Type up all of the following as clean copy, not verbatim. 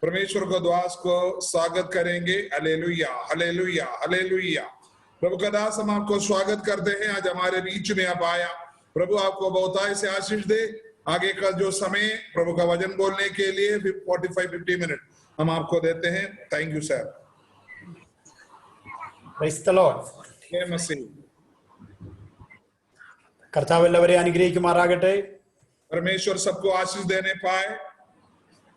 परमेश्वर को दास को स्वागत करेंगे। Hallelujah hallelujah hallelujah. प्रभु का दास हम आपको स्वागत करते हैं। आज हमारे बीच में आप आया। प्रभु आपको बहुतायत से आशीष दे। आगे का जो समय प्रभु का वचन बोलने के लिए 45-50 मिनट हम आपको देते हैं। Thank you sir. Praise the Lord. जय मसीह। കർത്താവ് എല്ലാവരെയും അനുഗ്രഹിക്കുമാറാകട്ടെ. परमेश्वर सबको आशीष देने पाए।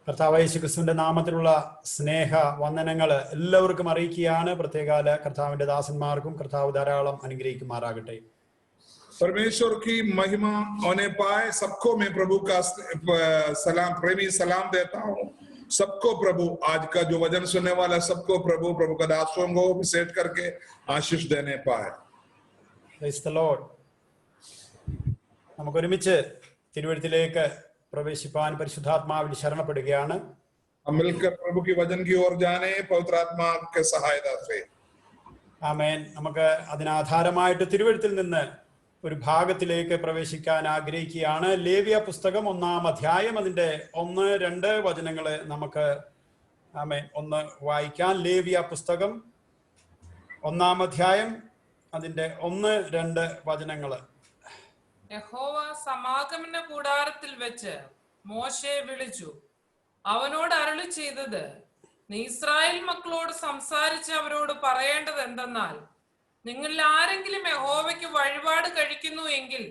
കർത്താവ് യേശുക്രിസ്തുവിന്റെ നാമത്തിലുള്ള സ്നേഹ വന്ദനങ്ങൾ എല്ലാവർക്കും അറിയിക്കുകയാണ്. പ്രത്യേകാല കർത്താവിന്റെ ദാസന്മാർക്കും കർത്താവ് ധാരാളം അനുഗ്രഹിക്കുമാറാകട്ടെ. परमेश्वर की महिमा होने पाए। सबको मैं प्रभु का सलाम प्रेमी सलाम देता हूँ। सबको प्रभु आज का जो वचन सुनने वाला सबको प्रभु का दासों को सेट करके आशीष देने पाए। Praise the Lord. നമുക്ക് ഒരുമിച്ച് തിരുവഴുത്തിലേക്ക് പ്രവേശിപ്പാൻ പരിശുദ്ധാത്മാവിൽ ശരണപ്പെടുകയാണ്. हम मिलकर प्रभु की वचन की ओर जाने पवित्र आत्मा के सहायता से। ആമേൻ. നമുക്ക് അതിനാധാരമായിട്ട് തിരുവഴുത്തിൽ നിന്ന് ഒരു ഭാഗത്തിലേക്ക് പ്രവേശിക്കാൻ ആഗ്രഹിക്കുകയാണ്. ലേവ്യ പുസ്തകം 1-ാം അധ്യായം അതിന്റെ 1-2 വചനങ്ങളെ നമുക്ക് ആമേൻ ഒന്ന് വായിക്കാം. ലേവ്യ പുസ്തകം 1-ാം അധ്യായം അതിന്റെ 1-2 വചനങ്ങള്. യഹോവ സമാഗമന കൂടാരത്തിൽ വെച്ച് മോശയെ വിളിച്ചു. അവനോട് അരുളി ചെയ്തത്, നീ ഇസ്രായേൽ മക്കളോട് സംസാരിച്ച് അവരോട് പറയേണ്ടത് എന്തെന്നാൽ, നിങ്ങളിൽ ആരെങ്കിലും യഹോവയ്ക്ക് വഴിപാട് കഴിക്കുന്നു എങ്കിൽ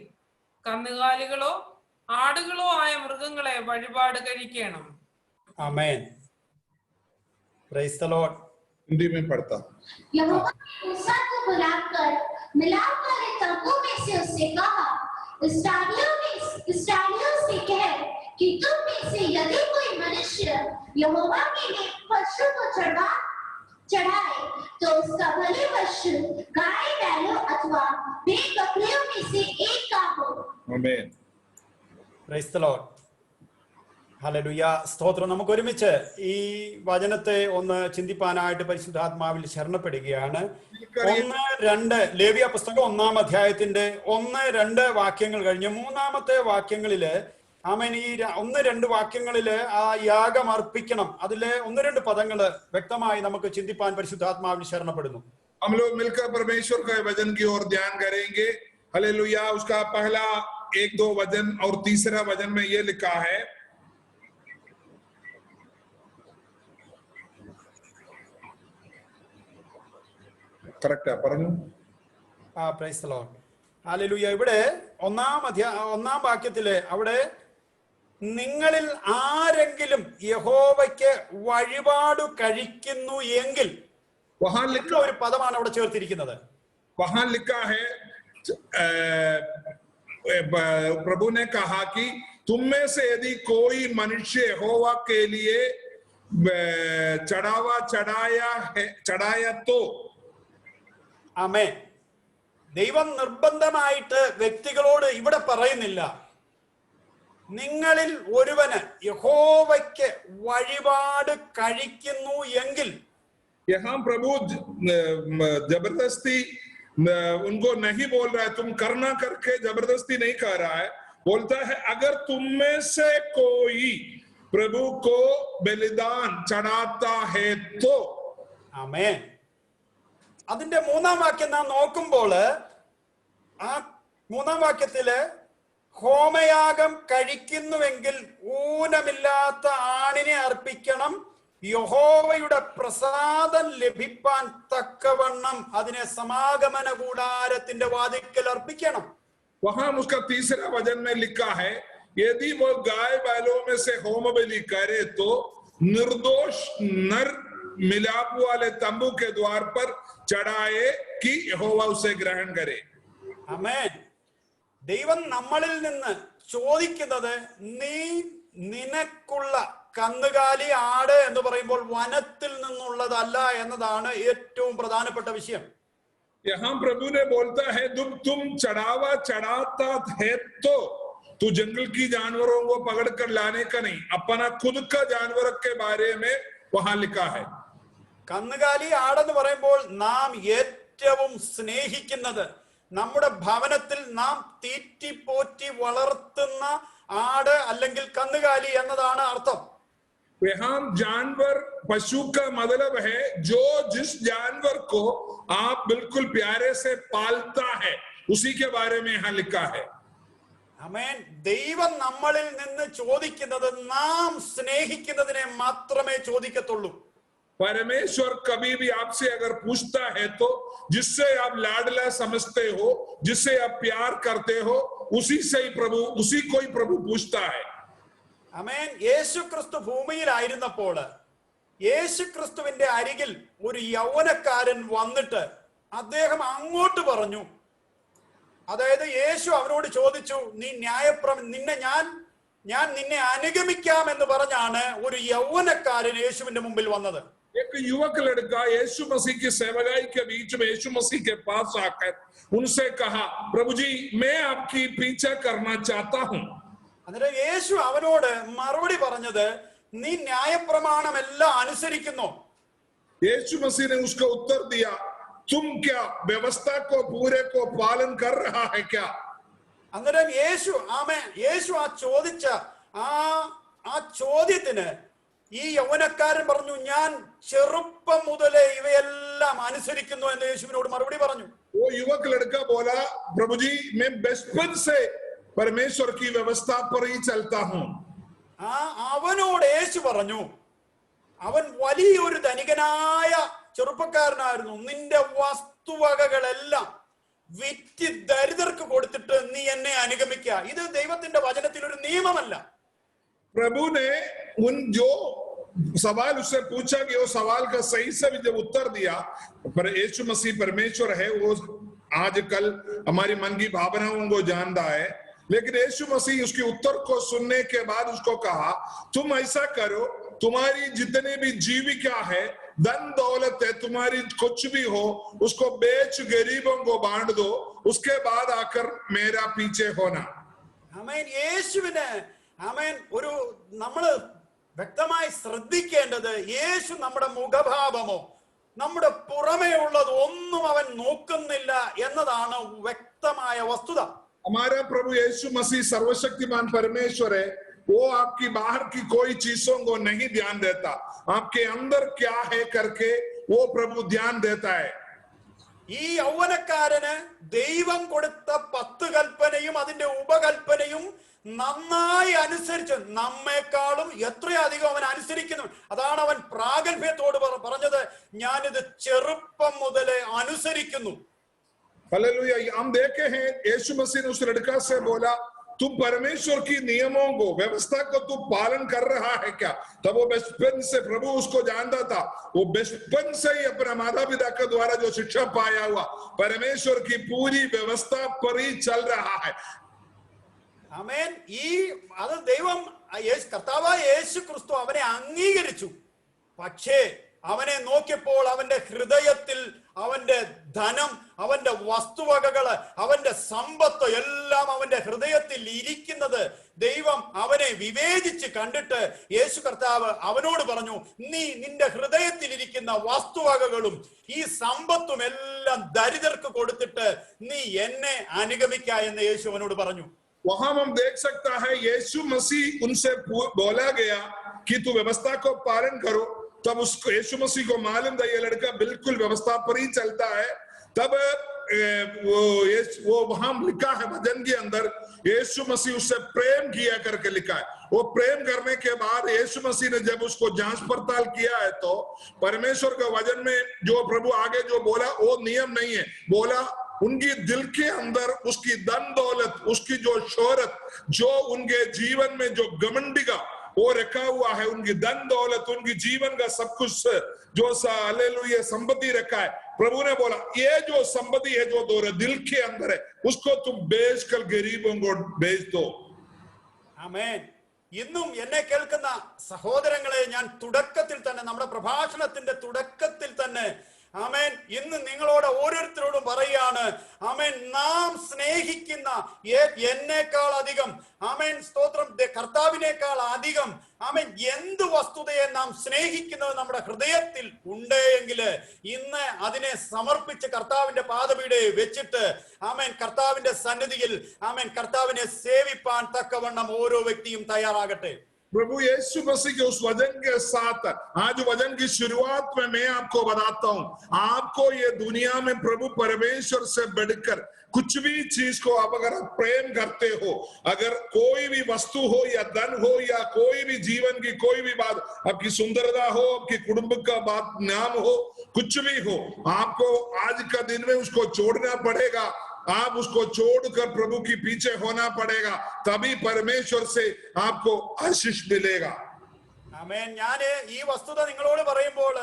കന്നുകാലികളോ ആടുകളോ ആയ മൃഗങ്ങളെ വഴിപാട് കഴിക്കണം. Amen. Praise the Lord. Hindi में पढ़ता। यहोवा ने मूसा को बुलाकर मिलाप वाले तंबू में से उससे कहा, इस्राएलियों से कह कि तुम में से यदि कोई मनुष्य यहोवा के लिए पशु को चढ़ाए तो उसका भले पशु गाय बैलों अथवा भेड़ बकरियों में से एक का हो। आमीन। Price the Lord. ഹല്ലേലൂയ. സ്തോത്രം. നമുക്ക് ഒരുമിച്ച് ഈ വചനത്തെ ഒന്ന് ചിന്തിപ്പാനായിട്ട് പരിശുദ്ധാത്മാവിൽ ശരണപ്പെടുകയാണ്. 1-2 ലേവ്യ പുസ്തകം 1-ാം അധ്യായത്തിന്റെ 1-2 വാക്യങ്ങൾ കഴിഞ്ഞ് 3-ാമത്തെ വാക്യങ്ങളില് ആമേൻ ഈ 1-2 വാക്യങ്ങളില് ആ യാഗം അർപ്പിക്കണം. അതിലെ 1-2 പദങ്ങള് വ്യക്തമായി നമുക്ക് ചിന്തിപ്പാൻ പരിശുദ്ധാത്മാവിൽ ശരണപ്പെടുന്നു. हम लोग मिलकर परमेश्वर के वचन की ओर ध्यान करेंगे। हालेलुया। उसका पहला 1-2 वचन और तीसरा वचन में ये लिखा है, കറക്റ്റാ പറഞ്ഞു. Price the Lord. ഹല്ലേലൂയ. ഇവിടെ 1-ാം വാക്യത്തില് അവിടെ നിങ്ങളിൽ ആരെങ്കിലും യഹോവയ്ക്ക് വഴിപാട് കഴിക്കുന്നു എങ്കിൽ ഒരു പദമാണ് അവിടെ ചേർത്തിരിക്കുന്നത്. वहां लिखा है, प्रभु ने कहा कि तुम में से यदि कोई मनुष्य यहोवा के लिए चढ़ाया तो। ആമേൻ. ദൈവം നിർബന്ധമായിട്ട് വ്യക്തികളോട് ഇവിടെ പറയുന്നില്ല, നിങ്ങളിൽ ഒരുവന് യഹോവയ്ക്ക് വഴിപാട് കഴിക്കുന്നു എങ്കിൽ. यहाँ प्रभु जबरदस्ती उनको नहीं बोल रहा है, तुम करना करके जबरदस्ती नहीं कर रहा है। बोलता है अगर तुम में से कोई प्रभु को बलिदान चढ़ाता है तो। ആമേൻ. അതിന്റെ 3-ാം വാക്യം നാം നോക്കുമ്പോൾ ആ 3-ാം വാക്യത്തില് ഹോമയാഗം കഴിക്കുന്നുവെങ്കിൽ ഊനമില്ലാത്ത ആണിനെ അർപ്പിക്കണം, യഹോവയുടെ പ്രസാദം ലഭിപ്പാൻ തക്കവണ്ണം അതിനെ സമാഗമന കൂടാരത്തിന്റെ വാതിൽക്കൽ അർപ്പിക്കണം. वहां उसका तीसरा वचन में लिखा है, यदि वो गाय बैलों में से होम बलि करे तो निर्दोष नर मिलाप वाले तंबू के द्वार पर चढ़ाए कि यहोवा उसे ग्रहण करे। ആമേൻ. ദൈവം നമ്മളിൽ നിന്ന് ചോദിക്കുന്നത്, നീ നിനക്കുള്ള കന്നുകാലി ആട് എന്ന് പറയുമ്പോൾ വനത്തിൽ നിന്നുള്ളതല്ല എന്നതാണ് ഏറ്റവും പ്രധാനപ്പെട്ട വിഷയം. यहाँ प्रभु ने बोलता है, तुम चढ़ाता है तो तू जंगल की जानवरों को पकड़ कर लाने का नहीं, अपना खुद का जानवर के बारे में वहां लिखा है. കന്നുകാലി ആടെന്ന് പറയുമ്പോൾ നാം ഏറ്റവും സ്നേഹിക്കുന്നത്, നമ്മുടെ ഭവനത്തിൽ നാം തീറ്റിപ്പോറ്റി വളർത്തുന്ന ആട് അല്ലെങ്കിൽ കന്നുകാലി എന്നതാണ് അർത്ഥം. यहाँ जानवर पशु का मतलब है जो जिस जानवर को आप बिल्कुल प्यारे से पालता है, उसी के बारे में यहाँ लिखा है। ആമേൻ. ദൈവം നമ്മളിൽ നിന്ന് ചോദിക്കുന്നത് നാം സ്നേഹിക്കുന്നതിനെ മാത്രമേ ചോദിക്കത്തുള്ളൂ. परमेश्वर कभी भी आपसे अगर पूछता है तो जिससे आप लाडला समझते हो, जिससे आप प्यार करते हो, उसी को ही प्रभु पूछता है। ആമേൻ. യേശു ക്രിസ്തു ഭൂമിയിലായിരുന്നപ്പോൾ യേശു ക്രിസ്തുവിന്റെ അരികിൽ ഒരു യൗവനക്കാരൻ വന്നിട്ട് അദ്ദേഹം അങ്ങോട്ട് പറഞ്ഞു, അതായത് യേശു അവരോട് ചോദിച്ചു, നീ ഞാൻ നിന്നെ അനുഗമിക്കാം എന്ന് പറഞ്ഞാണ് ഒരു യൗവനക്കാരൻ യേശുവിന്റെ മുമ്പിൽ വന്നത്. एक युवक लड़का यीशु मसीह की सेवकाई के बीच में यीशु मसीह के पास आकर उनसे कहा, प्रभु जी मैं आपकी पीछा करना चाहता हूं। അന്നേരം യേശു അവനോട് മറുപടി പറഞ്ഞത്, നീ ന്യായപ്രമാണമെല്ലാം അനുസരിക്കുന്നു. यीशु मसीह ने उसको उत्तर दिया, तुम क्या व्यवस्था को पूरे को पालन कर रहा है क्या? അന്നേരം യേശു ആ ചോദിച്ച ആ ചോദ്യത്തിന് ഈ യൗവനക്കാരൻ പറഞ്ഞു, ഞാൻ ചെറുപ്പം മുതലേ ഇവയെല്ലാം അനുസരിക്കുന്നു എന്ന് യേശുവിനോട് മറുപടി പറഞ്ഞു. वो युवक लड़का बोला, प्रभु जी मैं बचपन से परमेश्वर की व्यवस्था पर ही चलता हूं। അവനോട് യേശു പറഞ്ഞു, അവൻ വലിയൊരു ധനികനായ ചെറുപ്പക്കാരനായിരുന്നു, നിന്റെ വസ്തുവകകളെല്ലാം വിറ്റ് ദരിദ്രർക്ക് കൊടുത്തിട്ട് നീ എന്നെ അനുഗമിക്കുക. ഇത് ദൈവത്തിന്റെ വചനത്തിൽ ഒരു നിയമമല്ല. प्रभु ने उन जो सवाल उससे पूछा कि वो सवाल का सही से भी जब उत्तर दिया, पर यीशु मसीह परमेश्वर है, वो आजकल हमारी मन की भावनाओं को जानता है, लेकिन यीशु मसीह उसके उत्तर को सुनने के बाद उसको कहा, तुम ऐसा करो, तुम्हारी जितने भी जीविका है, धन दौलत है, तुम्हारी कुछ भी हो, उसको बेच गरीबों को बांट दो, उसके बाद आकर मेरा पीछे होना। ആമേൻ. യേശുവിന് ഒരു നമ്മള് വ്യക്തമായി ശ്രദ്ധിക്കേണ്ടത്, യേശു നമ്മുടെ മുഖഭാവമോ നമ്മുടെ പുറമേ ഉള്ളത് ഒന്നും അവൻ നോക്കുന്നില്ല എന്നതാണ് വ്യക്തമായ വസ്തുത. हमारा प्रभु यीशु मसीह सर्वशक्तिमान परमेश्वर है, वो आपकी बाहर की कोई चीजों को नहीं ध्यान देता, आपके अंदर क्या है करके वो प्रभु ध्यान देता है। ഈ യൗവനക്കാരന് ദൈവം കൊടുത്ത 10 കൽപ്പനയും അതിന്റെ ഉപകൽപ്പനയും നന്നായി അനുസരിച്ച് നമ്മെക്കാളും എത്രയധികം അവൻ അനുസരിക്കുന്നു. അതാണ് അവൻ പ്രാഗൽഭ്യത്തോട് പറഞ്ഞത്, ഞാനിത് ചെറുപ്പം മുതലേ അനുസരിക്കുന്നു. हालेलुया। हम देखे हैं यीशु मसीह ने उस लड़का से बोला, तुम परमेश्वर की नियमों को, व्यवस्था को तू पालन कर रहा है क्या? तब वो बचपन से, प्रभु उसको जानता था, वो बचपन से ही अपने माता पिता के द्वारा जो शिक्षा पाया हुआ परमेश्वर की पूरी व्यवस्था पर ही चल रहा है। ആമേൻ. അത് ദൈവം കർത്താവായ യേശു ക്രിസ്തു അവനെ അംഗീകരിച്ചു. പക്ഷേ അവനെ നോക്കിയപ്പോൾ അവന്റെ ഹൃദയത്തിൽ അവന്റെ ധനം, അവന്റെ വസ്തുവകകള്, അവന്റെ സമ്പത്ത് എല്ലാം അവന്റെ ഹൃദയത്തിൽ ഇരിക്കുന്നത് ദൈവം അവനെ വിവേചിച്ച് കണ്ടിട്ട് യേശു കർത്താവ് അവനോട് പറഞ്ഞു, നീ നിന്റെ ഹൃദയത്തിൽ ഇരിക്കുന്ന വസ്തുവകകളും ഈ സമ്പത്തും എല്ലാം ദരിദ്രർക്ക് കൊടുത്തിട്ട് നീ എന്നെ അനുഗമിക്ക എന്ന് യേശു അവനോട് പറഞ്ഞു. वहां हम देख सकता है यीशु मसीह उनसे बोला गया कि तू व्यवस्था को पालन करो, तब उसको यीशु मसीह को मालूम था ये लड़का बिल्कुल व्यवस्था पर ही चलता है। तब वो वहां लिखा है वचन के अंदर, यीशु मसीह उससे प्रेम किया करके लिखा है। वो प्रेम करने के बाद यीशु मसीह ने जब उसको जांच पड़ताल किया है तो परमेश्वर के वचन में जो प्रभु आगे जो बोला वो नियम नहीं है, बोला उनकी दिल के अंदर उसकी धन दौलत, उसकी जो शोहरत, जो उनके जीवन में जो घमंडिका वो रखा हुआ है, उनकी धन दौलत, उनकी जीवन का सब कुछ जो हालेलुया संपत्ति रखा है, प्रभु ने बोला ये जो संपत्ति है जो दो दिल के अंदर है, उसको तुम बेच कर गरीबों को बेच दो। ആമേൻ. ഇന്നും എന്നെ കേൾക്കുന്ന സഹോദരങ്ങളെ, ഞാൻ തുടക്കത്തിൽ തന്നെ, നമ്മുടെ പ്രഭാഷണത്തിന്റെ തുടക്കത്തിൽ തന്നെ ആമേൻ, ഇന്ന് നിങ്ങളോട് ഓരോരുത്തരോടും പറയാണ്, ആമേൻ, നാം സ്നേഹിക്കുന്ന എന്നേക്കാൾ അധികം, ആമേൻ, സ്തോത്രം, കർത്താവിനേക്കാൾ അധികം, ആമേൻ, എന്ത് വസ്തുതയെ നാം സ്നേഹിക്കുന്നത് നമ്മുടെ ഹൃദയത്തിൽ ഉണ്ട് എങ്കിൽ ഇന്ന് അതിനെ സമർപ്പിച്ച് കർത്താവിന്റെ പാദപീഠെ വെച്ചിട്ട് ആമേൻ കർത്താവിന്റെ സന്നിധിയിൽ ആമേൻ കർത്താവിനെ സേവിപ്പാൻ തക്കവണ്ണം ഓരോ വ്യക്തിയും തയ്യാറാകട്ടെ. प्रभु यीशु मसीह के उस वचन के साथ आज वचन की शुरुआत में मैं आपको बताता हूं, आपको ये दुनिया में प्रभु परमेश्वर से बढ़कर कुछ भी चीज को आप अगर आप प्रेम करते हो, अगर कोई भी वस्तु हो या धन हो या कोई भी जीवन की कोई भी बात, आपकी सुंदरता हो, आपकी कुटुंब का बात नाम हो, कुछ भी हो, आपको आज का दिन में उसको छोड़ना पड़ेगा। आप उसको छोड़कर प्रभु की पीछे होना पड़ेगा, तभी परमेश्वर से आपको आशीष मिलेगा। ആമേൻ. ഞാൻ ഈ വസ്തുത നിങ്ങളോട് പറയുമ്പോൾ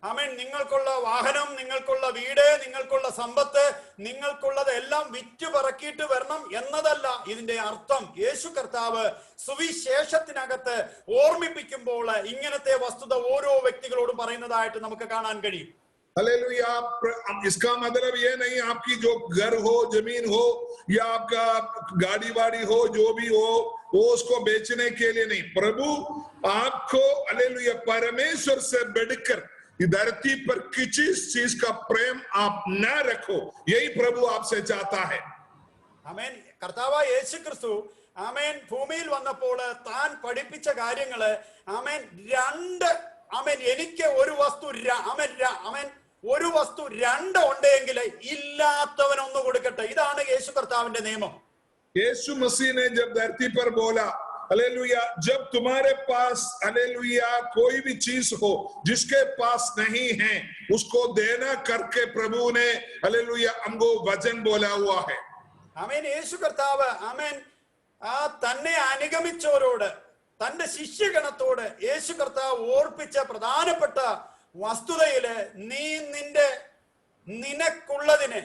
ആമേൻ, നിങ്ങൾക്കുള്ള വാഹനം, നിങ്ങൾക്കുള്ള വീട്, നിങ്ങൾക്കുള്ള സമ്പത്ത്, നിങ്ങൾക്കുള്ളത് എല്ലാം വിറ്റ് പറക്കിയിട്ട് വരണം എന്നതല്ല ഇതിന്റെ അർത്ഥം. യേശു കർത്താവ് സുവിശേഷത്തിനകത്ത് ഓർമ്മിപ്പിക്കുമ്പോൾ ഇങ്ങനത്തെ വസ്തുത ഓരോ വ്യക്തികളോടും പറയുന്നതായിട്ട് നമുക്ക് കാണാൻ കഴിയും. हालेलुया। इसका मतलब ये नहीं आपकी जो घर हो, जमीन हो या आपका गाड़ी वाड़ी हो, जो भी हो, वो उसको बेचने के लिए नहीं। प्रभु आपको हालेलुया परमेश्वर से बढ़कर धरती पर किसी चीज का प्रेम आप न रखो, यही प्रभु आपसे चाहता है। ആമേൻ. കർത്താവായ യേശു ക്രിസ്തു ആമേൻ ഭൂമിയിൽ വന്നപ്പോൾ താൻ പഠിപ്പിച്ച കാര്യങ്ങള് ആമേൻ ആമേൻ എനിക്ക് ഒരു വസ്തു ആമേൻ ഒരു വസ്തു രണ്ട് ഉണ്ടെങ്കിൽ ഇല്ലാത്തവൻ ഒന്ന് കൊടുക്കട്ടെ. ഇതാണ് യേശു കർത്താവിന്റെ നിയമം. यीशु मसीह ने जब धरती पर बोला हालेलुया, जब तुम्हारे पास हालेलुया कोई भी चीज हो जिसके पास नहीं है उसको देना करके प्रभु ने हालेलुया हमको वचन बोला हुआ है। ആമേൻ. യേശു കർത്താവ് ആമേൻ തന്നെ അനുഗമിച്ചവരോട്, തന്റെ ശിഷ്യഗണത്തോട് യേശു കർത്താവ് ഓർപ്പിച്ച പ്രധാനപ്പെട്ട വസ്തുതയില് നീ നിനക്കുള്ളതിനെ,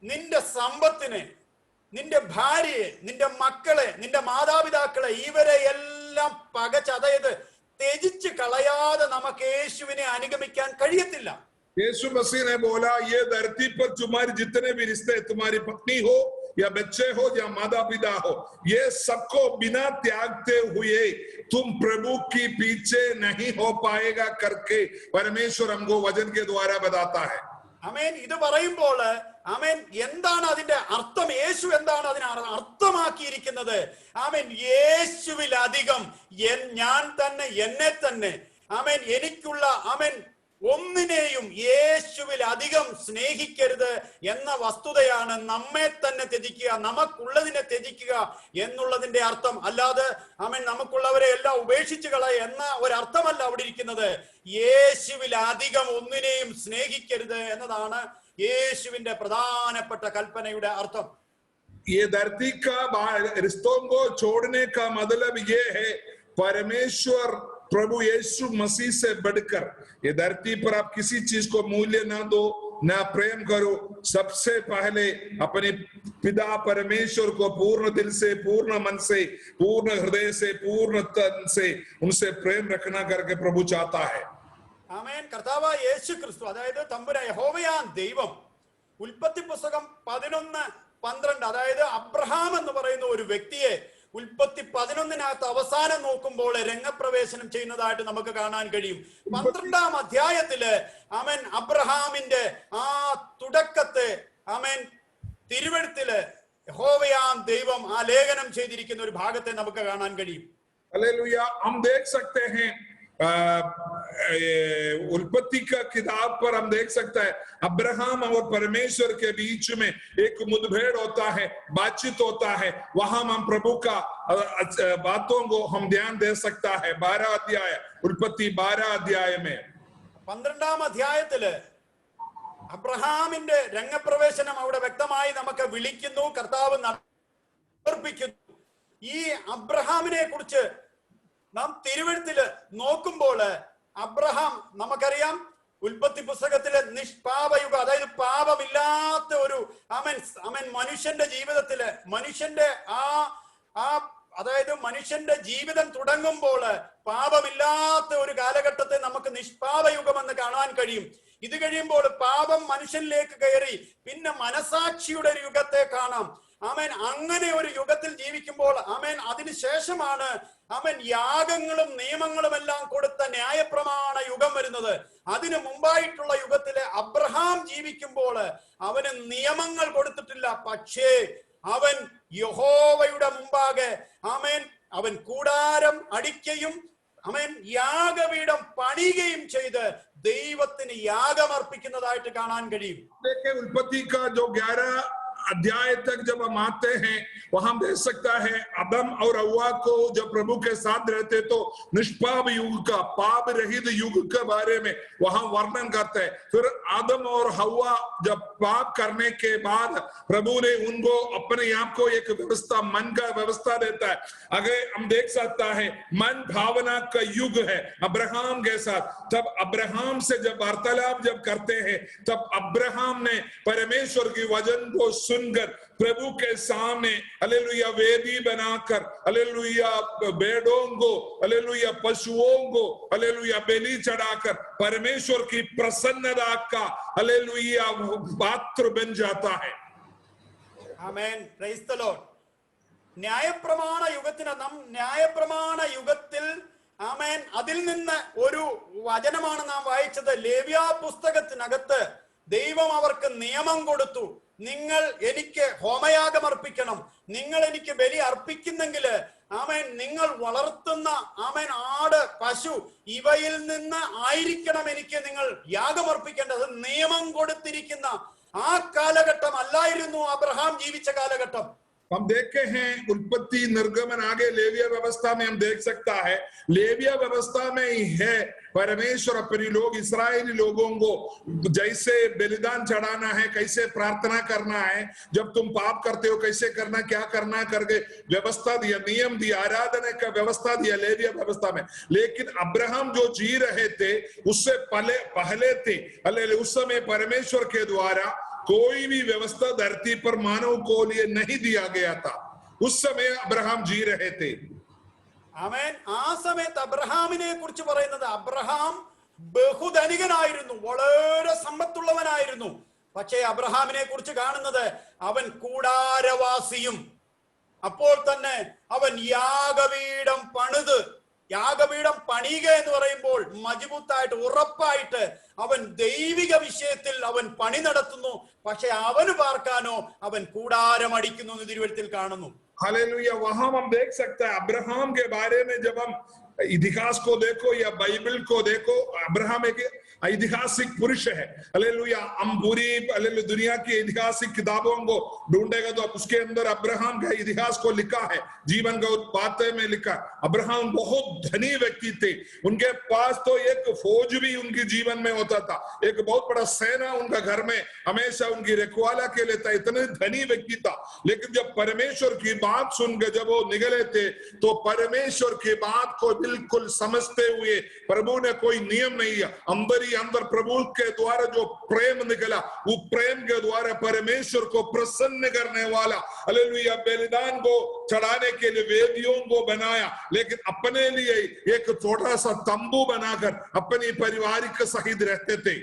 നിന്റെ സമ്പത്തിനെ, നിന്റെ ഭാര്യയെ, നിന്റെ മക്കളെ, നിന്റെ മാതാപിതാക്കളെ, ഇവരെ എല്ലാം അതായത് ത്യജിച്ച് കളയാതെ നമുക്ക് യേശുവിനെ അനുഗമിക്കാൻ കഴിയത്തില്ല. यीशु मसीह ने बोला ये धरती पर तुम्हारी जितने भी रिश्ते, तुम्हारी पत्नी हो या बच्चे हो या माता पिता हो, ये सबको बिना त्यागते हुए तुम प्रभु की पीछे नहीं हो पाएगा करके परमेश्वर हमको वचन के द्वारा बताता है। ആമേൻ. ഇത് പറയുമ്പോൾ ആമേൻ എന്താണ് അതിന്റെ അർത്ഥം? യേശു എന്താണ് അതിനെ അർത്ഥമാക്കിയിരിക്കുന്നത്? ആമേൻ യേശുവിൽ അധികം ഞാൻ തന്നെ, എന്നെ തന്നെ ആമേൻ എനിക്കുള്ള ആമേൻ ഒന്നിനെയും യേശുവിൽ അധികം സ്നേഹിക്കരുത് എന്ന വസ്തുതയാണ് നമ്മെ തന്നെ ത്യജിക്കുക, നമുക്കുള്ളതിനെ ത്യജിക്കുക എന്നുള്ളതിന്റെ അർത്ഥം. അല്ലാതെ ആമേൻ നമുക്കുള്ളവരെ എല്ലാം ഉപേക്ഷിച്ചു കളയ എന്ന ഒരർത്ഥമല്ല അവിടെ ഇരിക്കുന്നത്. യേശുവിൽ അധികം ഒന്നിനെയും സ്നേഹിക്കരുത് എന്നതാണ് യേശുവിന്റെ പ്രധാനപ്പെട്ട കൽപ്പനയുടെ അർത്ഥം. ये धरती का रिश्तों को छोड़ने का मतलब ये है परमेश्वर प्रभु यीशु मसीह से बढ़कर ये धरती पर आप किसी चीज को मूल्य ना दो, ना प्रेम करो। सबसे पहले अपने पिता परमेश्वर को पूर्ण दिल से, पूर्ण मन से, पूर्ण हृदय से, पूर्ण तन से उनसे प्रेम रखना करके प्रभु चाहता है। ആമേൻ. കർത്താവായ യേശു ക്രിസ്തു, അതായത് തമ്പുരാൻ യഹോവയാം ദൈവം, ഉൽപ്പത്തി പുസ്തകം 11:12, അതായത് അബ്രഹാം എന്ന് പറയുന്ന ഒരു വ്യക്തിയെ ഉൽപ്പത്തി 11 അവസാനം നോക്കുമ്പോൾ രംഗപ്രവേശനം ചെയ്യുന്നതായിട്ട് നമുക്ക് കാണാൻ കഴിയും. 12 അധ്യായത്തില് ആമേൻ അബ്രഹാമിന്റെ ആ തുടക്കത്തെ ആമേൻ തിരുവെഴുത്തില് യഹോവയാം ദൈവം ആലേഖനം ചെയ്തിരിക്കുന്ന ഒരു ഭാഗത്തെ നമുക്ക് കാണാൻ കഴിയും. हालेलुया। हम देख सकते हैं उत्पत्ति का किताब पर हम देख सकते हैं अब्राहम और परमेश्वर के बीच में एक मुठभेड़ होता है, बातचीत होता है। वहां हम प्रभु का बातों को हम ध्यान दे सकता है। 12 अध्याय उत्पत्ति 12 अध्याय में 12 അധ്യായത്തില് അബ്രഹാമിന്റെ രംഗപ്രവേശനം അവിടെ വ്യക്തമായി നമുക്ക് വിളിക്കുന്നു, കർത്താവ് സമർപ്പിക്കുന്നു. ഈ അബ്രഹാമിനെ കുറിച്ച് നാം തിരുവെഴുത്തില് നോക്കുമ്പോൾ അബ്രഹാം നമുക്കറിയാം ഉൽപ്പത്തി പുസ്തകത്തിലെ നിഷ്പാപയുഗം, അതായത് പാപമില്ലാത്ത ഒരു ആമേൻ മനുഷ്യന്റെ ജീവിതത്തില് മനുഷ്യന്റെ അതായത് മനുഷ്യന്റെ ജീവിതം തുടങ്ങുമ്പോൾ പാപമില്ലാത്ത ഒരു കാലഘട്ടത്തെ നമുക്ക് നിഷ്പാപയുഗം എന്ന് കാണാൻ കഴിയും. ഇത് കഴിയുമ്പോൾ പാപം മനുഷ്യനിലേക്ക് കയറി പിന്നെ മനസാക്ഷിയുടെ ഒരു യുഗത്തെ കാണാം. ആമേൻ അങ്ങനെ ഒരു യുഗത്തിൽ ജീവിക്കുമ്പോൾ ആമേൻ അതിനുശേഷമാണ് ആമേൻ യാഗങ്ങളും നിയമങ്ങളും എല്ലാം കൊടുത്ത ന്യായപ്രമാണ യുഗം വരുന്നത്. അതിനു മുമ്പായിട്ടുള്ള യുഗത്തിലെ അബ്രഹാം ജീവിക്കുമ്പോൾ അവന് നിയമങ്ങൾ കൊടുത്തിട്ടില്ല, പക്ഷേ അവൻ യഹോവയുടെ മുമ്പാകെ ആമേൻ അവൻ കൂടാരം അടിക്കുകയും ആമേൻ യാഗപീഠം പണിയുകയും ചെയ്ത് ദൈവത്തിന് യാഗമർപ്പിക്കുന്നതായിട്ട് കാണാൻ കഴിയും. उत्पत्ति का जो 11 अध्याय तक जब हम आते हैं वहां देख सकता है आदम और हव्वा को जब प्रभु के साथ रहते तो निष्पाप युग का पाप रहित युग के बारे में वहां वर्णन करते हैं. फिर आदम और हव्वा जब पाप करने के बाद प्रभु ने उनको अपने आप को एक व्यवस्था मन का व्यवस्था देता है. आगे हम देख सकता है मन भावना का युग है अब्राहम के साथ. तब अब्राहम से जब वार्तालाप जब करते हैं तब अब्राहम ने परमेश्वर की वचन को सुनकर प्रभु के सामने हालेलुया वेदी बनाकर हालेलुया भेड़ों को हालेलुया पशुओं को हालेलुया बलि चढ़ाकर परमेश्वर की प्रसन्नता का हालेलुया पात्र बन जाता है. ആമേൻ. Praise the Lord. ന്യായപ്രമാണ യുഗത്തിൽ ആമേൻ അതിൽ നിന്ന് ഒരു വചനമാണ് നാം വായിച്ചത്. ലേവ്യ പുസ്തകത്തിനകത്ത് ദൈവം അവർക്ക് നിയമം കൊടുത്തു. നിങ്ങൾ എനിക്ക് ഹോമയാഗം അർപ്പിക്കണം, നിങ്ങൾ എനിക്ക് ബലി അർപ്പിക്കുന്നെങ്കിൽ ആമേൻ നിങ്ങൾ വളർത്തുന്ന ആമേൻ ആട് പശു ഇവയിൽ നിന്ന് ആയിരിക്കണം എനിക്ക് നിങ്ങൾ യാഗമർപ്പിക്കേണ്ടത്. നിയമം കൊടുത്തിരിക്കുന്ന ആ കാലഘട്ടം അല്ലായിരുന്നു അബ്രഹാം ജീവിച്ച കാലഘട്ടം. हम देखे हैं उत्पत्ति निर्गमन आगे लेविया व्यवस्था में हम देख सकता है लेविया व्यवस्था में ही है परमेश्वर अपने लोग इस्राएली लोगों को जैसे बलिदान चढ़ाना है, कैसे प्रार्थना करना है, जब तुम पाप करते हो कैसे करना, क्या करना करके व्यवस्था दिया, नियम दिया, आराधना का व्यवस्था दिया लेविया व्यवस्था में. लेकिन अब्राहम जो जी रहे थे उससे पहले थे उस समय परमेश्वर के द्वारा कोई भी व्यवस्था धरती पर मानव को लिए नहीं दिया गया था. उस समय अब्राहम जी रहे थे. ആമേൻ. ആ സമയത്ത് അബ്രഹാമിനെ കുറിച്ച് പറയുന്നത് അബ്രഹാം ബഹുധനികനായിരുന്നു, വളരെ സമ്പത്തുള്ളവനായിരുന്നു. പക്ഷേ അബ്രഹാമിനെ കുറിച്ച് കാണുന്നത് അവൻ കൂടാരവാസിയും അപ്പോൾ തന്നെ അവൻ യാഗപീഠം പണിയുക എന്ന് പറയുമ്പോൾ മജബൂത്തായിട്ട് ഉറപ്പായിട്ട് അവൻ ദൈവിക വിഷയത്തിൽ അവൻ പണി നടത്തുന്നു. പക്ഷെ അവന് പാർക്കാനോ അവൻ കൂടാരം അടിക്കുന്നു എന്ന് തിരുവചനത്തിൽ കാണുന്നു. हालेलुया. वहां हम देख सकते हैं अब्राहम के बारे में जब हम इतिहास को देखो या बाइबल को देखो अब्राहम एक ऐतिहासिक पुरुष है. हालेलुया. हम पूरी हालेलुया दुनिया की ऐतिहासिक किताबों को ढूंढेगा तो उसके अंदर अब्राहम का इतिहास को लिखा है, जीवन का बातें में लिखा. अब्राहम बहुत धनी व्यक्ति थे. उनके पास तो एक फौज भी उनके जीवन में होता था, एक बहुत बड़ा सेना उनका घर में हमेशा उनकी रखवाला के लिए था. इतने धनी व्यक्ति था. लेकिन जब परमेश्वर की बात सुनकर जब वो निकले थे तो परमेश्वर की बात को बिल्कुल समझते हुए प्रभु ने कोई नियम नहीं है, अंदर प्रभु के द्वारा जो प्रेम निकला वो प्रेम के द्वारा परमेश्वर को प्रसन्न करने वाला हालेलुया बलिदान को चढ़ाने के लिए वेदियों को बनाया. लेकिन अपने लिए एक छोटा सा तंबू बनाकर अपनी परिवार के सहित रहते थे.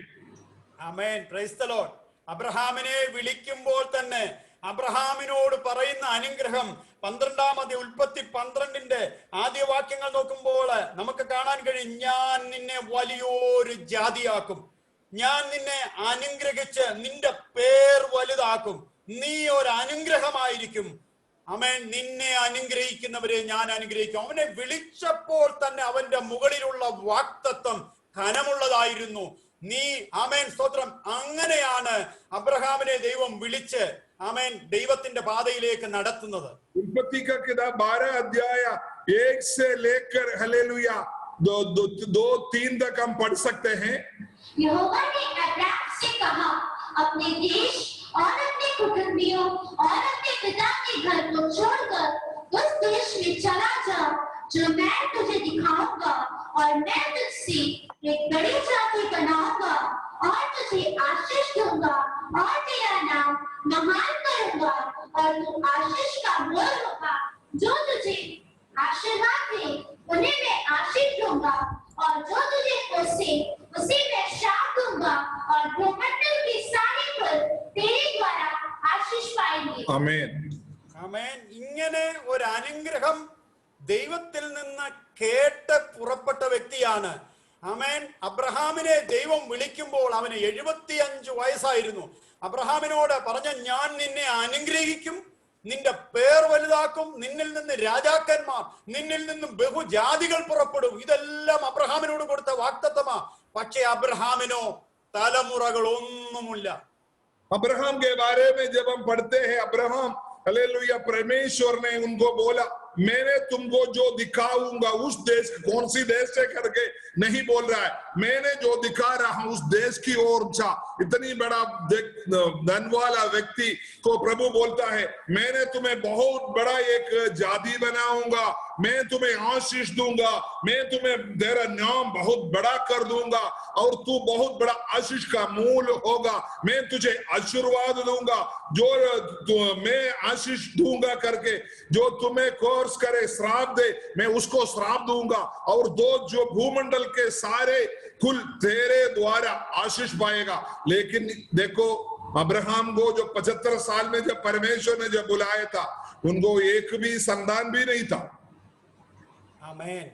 ആമേൻ. Praise the Lord. അബ്രഹാമിനെ വിളിക്കുമ്പോൾ തന്നെ അബ്രഹാമിനോട് പറയുന്ന അനുഗ്രഹം 12-ാം അധ്യായം ഉൽപ്പത്തി 12-ന്റെ ആദ്യ വാക്യങ്ങൾ നോക്കുമ്പോൾ നമുക്ക് കാണാൻ കഴിയും, ഞാൻ നിന്നെ വലിയൊരു ജാതിയാക്കും, ഞാൻ നിന്നെ അനുഗ്രഹിച്ച് നിന്റെ പേർ വലുതാക്കും, നീ ഒരു അനുഗ്രഹമായിരിക്കും. ആമേൻ. നിന്നെ അനുഗ്രഹിക്കുന്നവരെ ഞാൻ അനുഗ്രഹിക്കും. അവനെ വിളിച്ചപ്പോൾ തന്നെ അവന്റെ മുകളിലുള്ള വാഗ്ദത്തം ഘനമുള്ളതായിരുന്നു. നീ ആമേൻ സ്തോത്രം. അങ്ങനെയാണ് അബ്രഹാമിനെ ദൈവം വിളിച്ച് ആമേൻ ദൈവത്തിന്റെ പാതയിലേക്ക് നടത്തുന്നത്. उत्पत्ति का किताब 12 अध्याय 1 से लेकर हालेलुया 2-3 तक हम पढ़ सकते हैं. यहोवा ने अब्राहम से कहा, अपने देश और अपने कुटुंबियों और अपने पिता के घर को छोड़कर उस देश में चला जा जो मैं तुझे दिखाऊंगा, और मैं तुझसे एक बड़ी जाति बनाऊंगा और तुझे आशीष दूंगा और तेरा नाम महान करूंगा और तू आशीष का मोल होगा. जो तुझे आशीर्वाद दे उन्हें मैं आशीष दूंगा और जो तुझे उसे मैं शाप दूंगा और भूमंडल के सारे कुल तेरे द्वारा आशीष पाएंगे. आमीन. ആമേൻ. ഇങ്ങനെ ഒരു അനുഗ്രഹം ദൈവത്തിൽ നിന്ന് കേട്ട് പുറപ്പെട്ട വ്യക്തിയാണ്. ആമേൻ. അബ്രഹാമിനെ ദൈവം വിളിക്കുമ്പോൾ അവന് 75 വയസ്സായിരുന്നു. അബ്രഹാമിനോട് പറഞ്ഞ, ഞാൻ നിന്നെ അനുഗ്രഹിക്കും, നിന്റെ പേർ വലുതാക്കും, നിന്നിൽ നിന്ന് രാജാക്കന്മാർ, നിന്നിൽ നിന്നും ബഹുജാതികൾ പുറപ്പെടും. ഇതെല്ലാം അബ്രഹാമിനോട് കൊടുത്ത വാഗ്ദത്തമാ. പക്ഷെ അബ്രഹാമിനോ തലമുറകൾ ഒന്നുമില്ല. अब्राहम के बारे में जब हम पढ़ते हैं, अब्राहम हालेलुया, परमेश्वर ने उनको बोला मैंने तुमको जो दिखाऊंगा उस देश, कौन सी देश से करके नहीं बोल रहा है, मैंने जो दिखा रहा हूं उस देश की ओर जा। इतनी बड़ा धन वाला व्यक्ति को प्रभु बोलता है मैंने तुम्हें बहुत बड़ा एक जाति बनाऊंगा, मैं तुम्हें आशीष दूंगा, मैं तुम्हें तेरा नाम बहुत बड़ा कर दूंगा और तू बहुत बड़ा आशीष का मूल होगा, मैं तुझे आशीर्वाद दूंगा, जो मैं आशीष दूंगा करके जो तुम्हें कोर्स करे श्राप दे मैं उसको श्राप दूंगा, और दो जो भूमंडल के सारे कुल तेरे द्वारा आशीष पाएगा। लेकिन देखो अब्राहम को जो 75 साल में जब परमेश्वर ने जब बुलाया था उनको एक भी संतान भी नहीं था। ആമേൻ.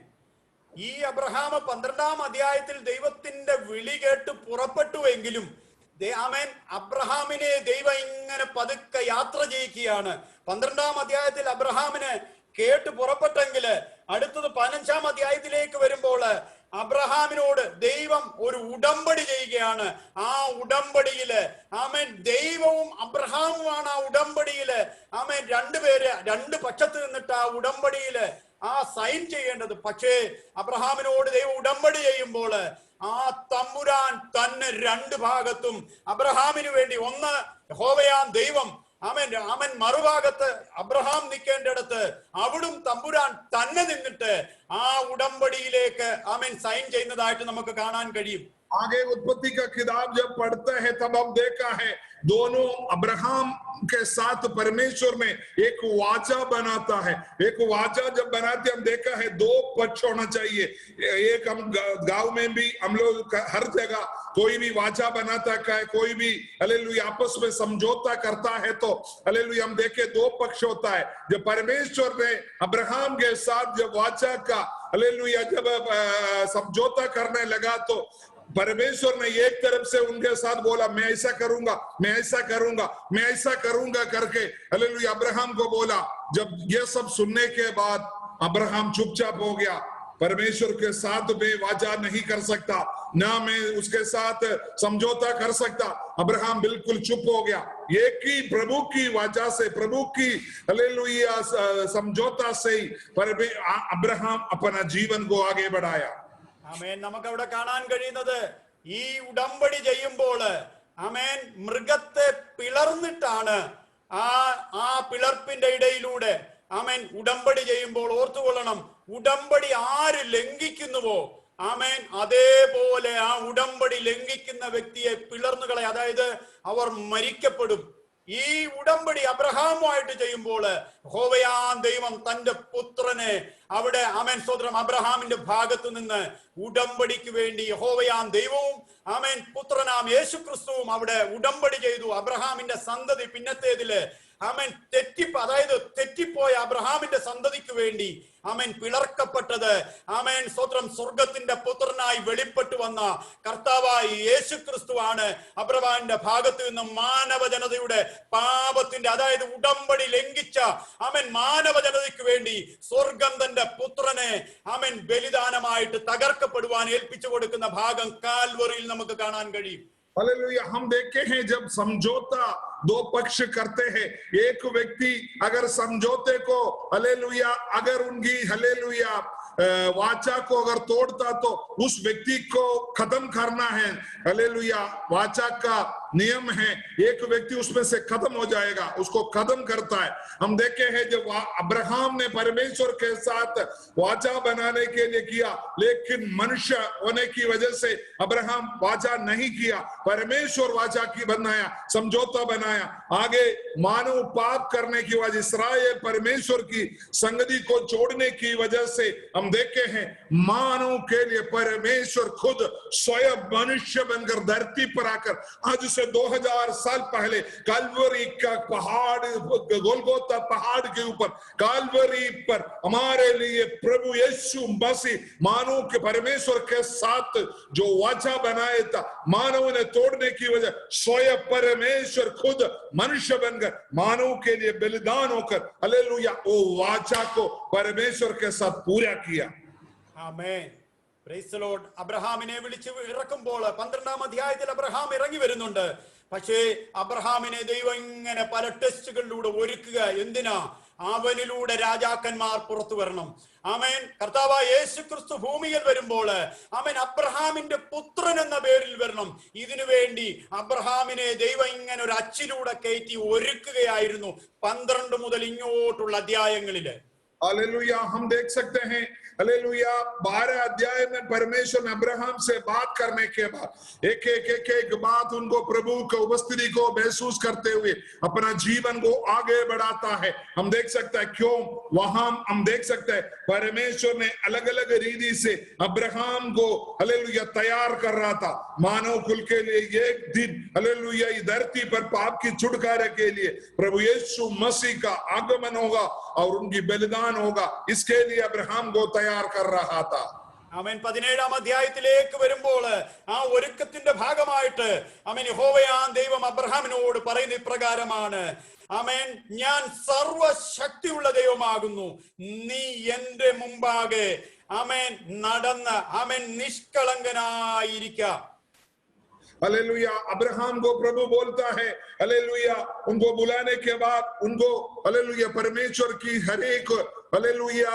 ഈ അബ്രഹാം 12-ാം അധ്യായത്തിൽ ദൈവത്തിന്റെ വിളി കേട്ട് പുറപ്പെട്ടുവെങ്കിലും ആമേൻ, അബ്രഹാമിനെ ദൈവം ഇങ്ങനെ പതുക്കെ യാത്ര ചെയ്യിക്കുകയാണ്. 12-ാം അധ്യായത്തിൽ അബ്രഹാമിന് കേട്ട് പുറപ്പെട്ടെങ്കിൽ അടുത്തത് 15-ാം അധ്യായത്തിലേക്ക് വരുമ്പോൾ അബ്രഹാമിനോട് ദൈവം ഒരു ഉടമ്പടി ചെയ്യുകയാണ്. ആ ഉടമ്പടിയില് ആമേൻ ദൈവവും അബ്രഹാമുമാണ് ആ ഉടമ്പടിയില് ആമേൻ രണ്ടുപേര് രണ്ട് പക്ഷത്ത് നിന്നിട്ട് ആ ഉടമ്പടിയില് ആ സൈൻ ചെയ്യേണ്ടത്. പക്ഷേ അബ്രഹാമിനോട് ദൈവം ഉടമ്പടി ചെയ്യുമ്പോൾ ആ തമ്പുരാൻ തന്നെ രണ്ട് ഭാഗത്തും അബ്രഹാമിന് വേണ്ടി, ഒന്ന് യഹോവയാം ദൈവം ആമേൻ ആമേൻ, മറുഭാഗത്ത് അബ്രഹാം നിൽക്കേണ്ടടുത്ത് അവിടും തമ്പുരാൻ തന്നെ നിന്നിട്ട് ആ ഉടമ്പടിയിലേക്ക് ആമേൻ സൈൻ ചെയ്യുന്നതായിട്ട് നമുക്ക് കാണാൻ കഴിയും. आगे उत्पत्ति का किताब जब पढ़ते हैं तब हम देखा है दोनों अब्राहम के साथ परमेश्वर ने एक वाचा बनाता है। एक वाचा जब बनाते हम देखा है दो पक्ष होना चाहिए। एक हम गांव में भी हम लोग हर जगह कोई भी वाचा बनाता है, कोई भी हालेलुया आपस में समझौता करता है तो हालेलुया हम देखे दो पक्ष होता है। जब परमेश्वर ने अब्राहम के साथ जब वाचा का हालेलुया जब समझौता करने लगा तो परमेश्वर ने एक तरफ से उनके साथ बोला मैं ऐसा करूंगा, मैं ऐसा करूंगा, मैं ऐसा करूंगा करके हालेलुया अब्राहम को बोला। जब ये सब सुनने के बाद अब्राहम चुपचाप हो गया। परमेश्वर के साथ मैं वाचा नहीं कर सकता, ना मैं उसके साथ समझौता कर सकता। अब्राहम बिल्कुल चुप हो गया। एक ही प्रभु की वाचा से, प्रभु की हालेलुया समझौता से ही अब्राहम अपना जीवन को आगे बढ़ाया। ആമേൻ. നമുക്ക് അവിടെ കാണാൻ കഴിയുന്നത് ഈ ഉടമ്പടി ചെയ്യുമ്പോൾ ആമേൻ മൃഗത്തെ പിളർന്നിട്ടാണ് ആ പിളർപ്പിന്റെ ഇടയിലൂടെ ആമേൻ ഉടമ്പടി ചെയ്യുമ്പോൾ ഓർത്തുകൊള്ളണം, ഉടമ്പടി ആര് ലംഘിക്കുന്നുവോ ആമേൻ അതേപോലെ ആ ഉടമ്പടി ലംഘിക്കുന്ന വ്യക്തിയെ പിളർന്നുകളെ, അതായത് അവർ മരിക്കപ്പെടും. ഈ ഉടമ്പടി അബ്രഹാമുമായിട്ട് ചെയ്യുമ്പോൾ യഹോവയാം ദൈവം തന്റെ പുത്രനെ അവിടെ ആമേൻ സ്തോത്രം അബ്രഹാമിന്റെ ഭാഗത്തു നിന്ന് ഉടമ്പടിക്ക് വേണ്ടി യഹോവയാം ദൈവവും ആമേൻ പുത്രനാം യേശു ക്രിസ്തുവും അവിടെ ഉടമ്പടി ചെയ്തു. അബ്രഹാമിന്റെ സന്തതി പിന്നത്തേതില് ആമേൻ തെറ്റിപ്പോയ അബ്രഹാമിന്റെ സന്തതിക്ക് വേണ്ടി ആമേൻ പിളർക്കപ്പെട്ടത് ആമേൻ സ്തോത്രം സ്വർഗത്തിന്റെ പുത്രനായി വെളിപ്പെട്ടു വന്ന കർത്താവായി യേശു ക്രിസ്തുവാണ്. അബ്രഹാമിന്റെ ഭാഗത്ത് നിന്ന് മാനവ ജനതയുടെ പാപത്തിന്റെ, അതായത് ഉടമ്പടി ലംഘിച്ച ആമേൻ മാനവ ജനതയ്ക്ക് വേണ്ടി സ്വർഗം തന്റെ പുത്രനെ ആമേൻ ബലിദാനമായിട്ട് തകർക്കപ്പെടുവാൻ ഏൽപ്പിച്ചു കൊടുക്കുന്ന ഭാഗം കാൽവറിയിൽ നമുക്ക് കാണാൻ കഴിയും. हालेलुया हम देखे हैं जब समझौता दो पक्ष करते हैं, एक व्यक्ति अगर समझौते को हालेलुया अगर उनकी हालेलुया वाचा को अगर तोड़ता तो उस व्यक्ति को खत्म करना है। हालेलुया वाचा का नियम है, एक व्यक्ति उसमें से खत्म हो जाएगा, उसको खत्म करता है। हम देखे हैं जब अब्राहम ने परमेश्वर के साथ वाचा बनाने के लिए किया, लेकिन मनुष्य होने की वजह से अब्राहम वाचा नहीं किया, परमेश्वर वाचा की बनाया, समझौता बनाया। आगे मानव पाप करने की वजह, इस्राएल परमेश्वर की संगति को छोड़ने की वजह से हम हम देखे हैं मानव के लिए परमेश्वर खुद स्वयं मनुष्य बनकर धरती पर आकर आज से 2000 साल पहले काल्वरी का पहाड़, गोलगोथा पहाड़ के ऊपर काल्वरी पर हमारे लिए प्रभु यीशु मसीह मानव के परमेश्वर के साथ जो वाचा बनाया था, मानव ने तोड़ने की वजह स्वयं परमेश्वर खुद मनुष्य बनकर मानव के लिए बलिदान होकर हालेलुया वो वाचा को परमेश्वर के साथ पूरा किया। ആമേൻ. Praise the Lord. അബ്രഹാമിനെ വിളിച്ച് ഇറക്കുമ്പോൾ 12-ാം അധ്യായത്തിൽ അബ്രഹാം ഇറങ്ങി വരുന്നുണ്ട്. പക്ഷേ അബ്രഹാമിനെ ദൈവം ഇങ്ങനെ പല ടെസ്റ്റുകളിലൂടെ ഒരുക്കുക. എന്തിനാ? അവനിലൂടെ രാജാക്കന്മാർ പുറത്തു വരണം. ആമേൻ. കർത്താവായ യേശു ക്രിസ്തു ഭൂമിയിൽ വരുമ്പോൾ ആമേൻ അബ്രഹാമിന്റെ പുത്രൻ എന്ന പേരിൽ വരണം. ഇതിനു വേണ്ടി അബ്രഹാമിനെ ദൈവം ഇങ്ങനെ ഒരു അച്ചിലൂടെ കയറ്റി ഒരുക്കുകയായിരുന്നു 12 മുതൽ ഇങ്ങോട്ടുള്ള അധ്യായങ്ങളില്. हालेलुया हम देख सकते हैं हालेलुया 12 अध्याय में परमेश्वर ने अब्राहम से बात करने के बाद एक बात उनको प्रभु की उपस्थिति को महसूस करते हुए अपना जीवन को आगे बढ़ाता है। हम देख सकते हैं क्यों वहां हम देख सकते हैं परमेश्वर ने अलग अलग रीति से अब्राहम को हालेलुया तैयार कर रहा था मानव कुल के लिए। एक दिन हालेलुया धरती पर पाप की छुटकारे के लिए प्रभु यीशु मसीह का आगमन होगा और उनकी बलिदान होगा, इसके लिए अब्राहम को तैयार कर रहा था। ആമേൻ. 17-ാം അധ്യായത്തിലേക്ക് വരുമ്പോൾ ആ ഒരുക്കത്തിന്റെ ഭാഗമായിട്ട് ആമേൻ യഹോവയാം ദൈവം അബ്രഹാമിനോട് പറയുന്ന ഇപ്രകാരമാണ്. ആമേൻ. ഞാൻ സർവശക്തിയുള്ള ദൈവമാകുന്നു, നീ എന്റെ മുമ്പാകെ ആമേൻ നടന്ന് ആമേൻ നിഷ്കളങ്കനായിരിക്കുക. हालेलुया अब्राहम को प्रभु बोलता है हालेलुया उनको बुलाने के बाद उनको हालेलुया परमेश्वर की हर एक हालेलुया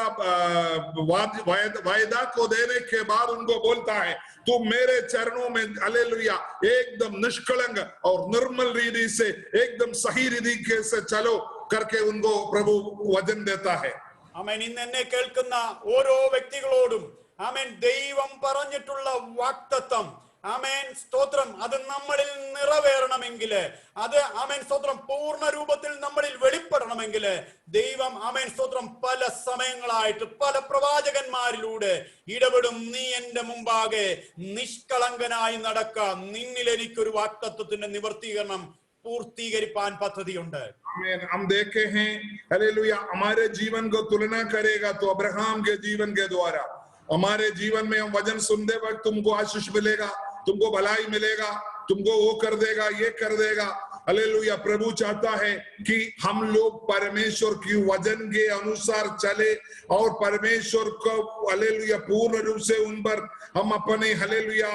वायदा को देने के बाद उनको बोलता है तू मेरे चरणों में हालेलुया एकदम निष्कलंक और निर्मल रीति से एकदम सही रीति से चलो करके उनको प्रभु वचन देता है। ആമേൻ. ഇന്ന് എന്നെ കേൾക്കുന്ന ഓരോ വ്യക്തികളോടും ആമേൻ ദൈവം പറഞ്ഞിട്ടുള്ള വാഗ്ദത്തം ആമേൻ സ്തോത്രം അത് നമ്മളിൽ നിറവേറണമെങ്കിൽ, അത് ആമേൻ സ്തോത്രം പൂർണ്ണ രൂപത്തിൽ നമ്മളിൽ വെളിപ്പെടണമെങ്കിൽ ദൈവം ആമേൻ സ്തോത്രം പല സമയങ്ങളായിട്ട് പല പ്രവാചകന്മാരിലൂടെ ഇടപെടും. നീ എന്റെ മുമ്പാകെ നിഷ്കളങ്കനായി നടക്കാം, നിന്നിൽ എനിക്കൊരു വാഗ്ദത്തത്തിന്റെ നിവർത്തീകരണം പൂർത്തീകരിപ്പാൻ പദ്ധതിയുണ്ട്. हम देखे हैं हालेलुया हमारे जीवन को तुलना करेगा तो अब्राहम के जीवन के द्वारा हमारे जीवन में हम वचन सुनते वक्त तुमको आशीष मिलेगा, तुमको भलाई मिलेगा, तुमको वो कर देगा, ये कर देगा। हालेलुया प्रभु चाहता है कि हम लोग परमेश्वर की वचन के अनुसार चले और परमेश्वर को हालेलुया पूर्ण रूप से उन पर हम अपने हालेलुया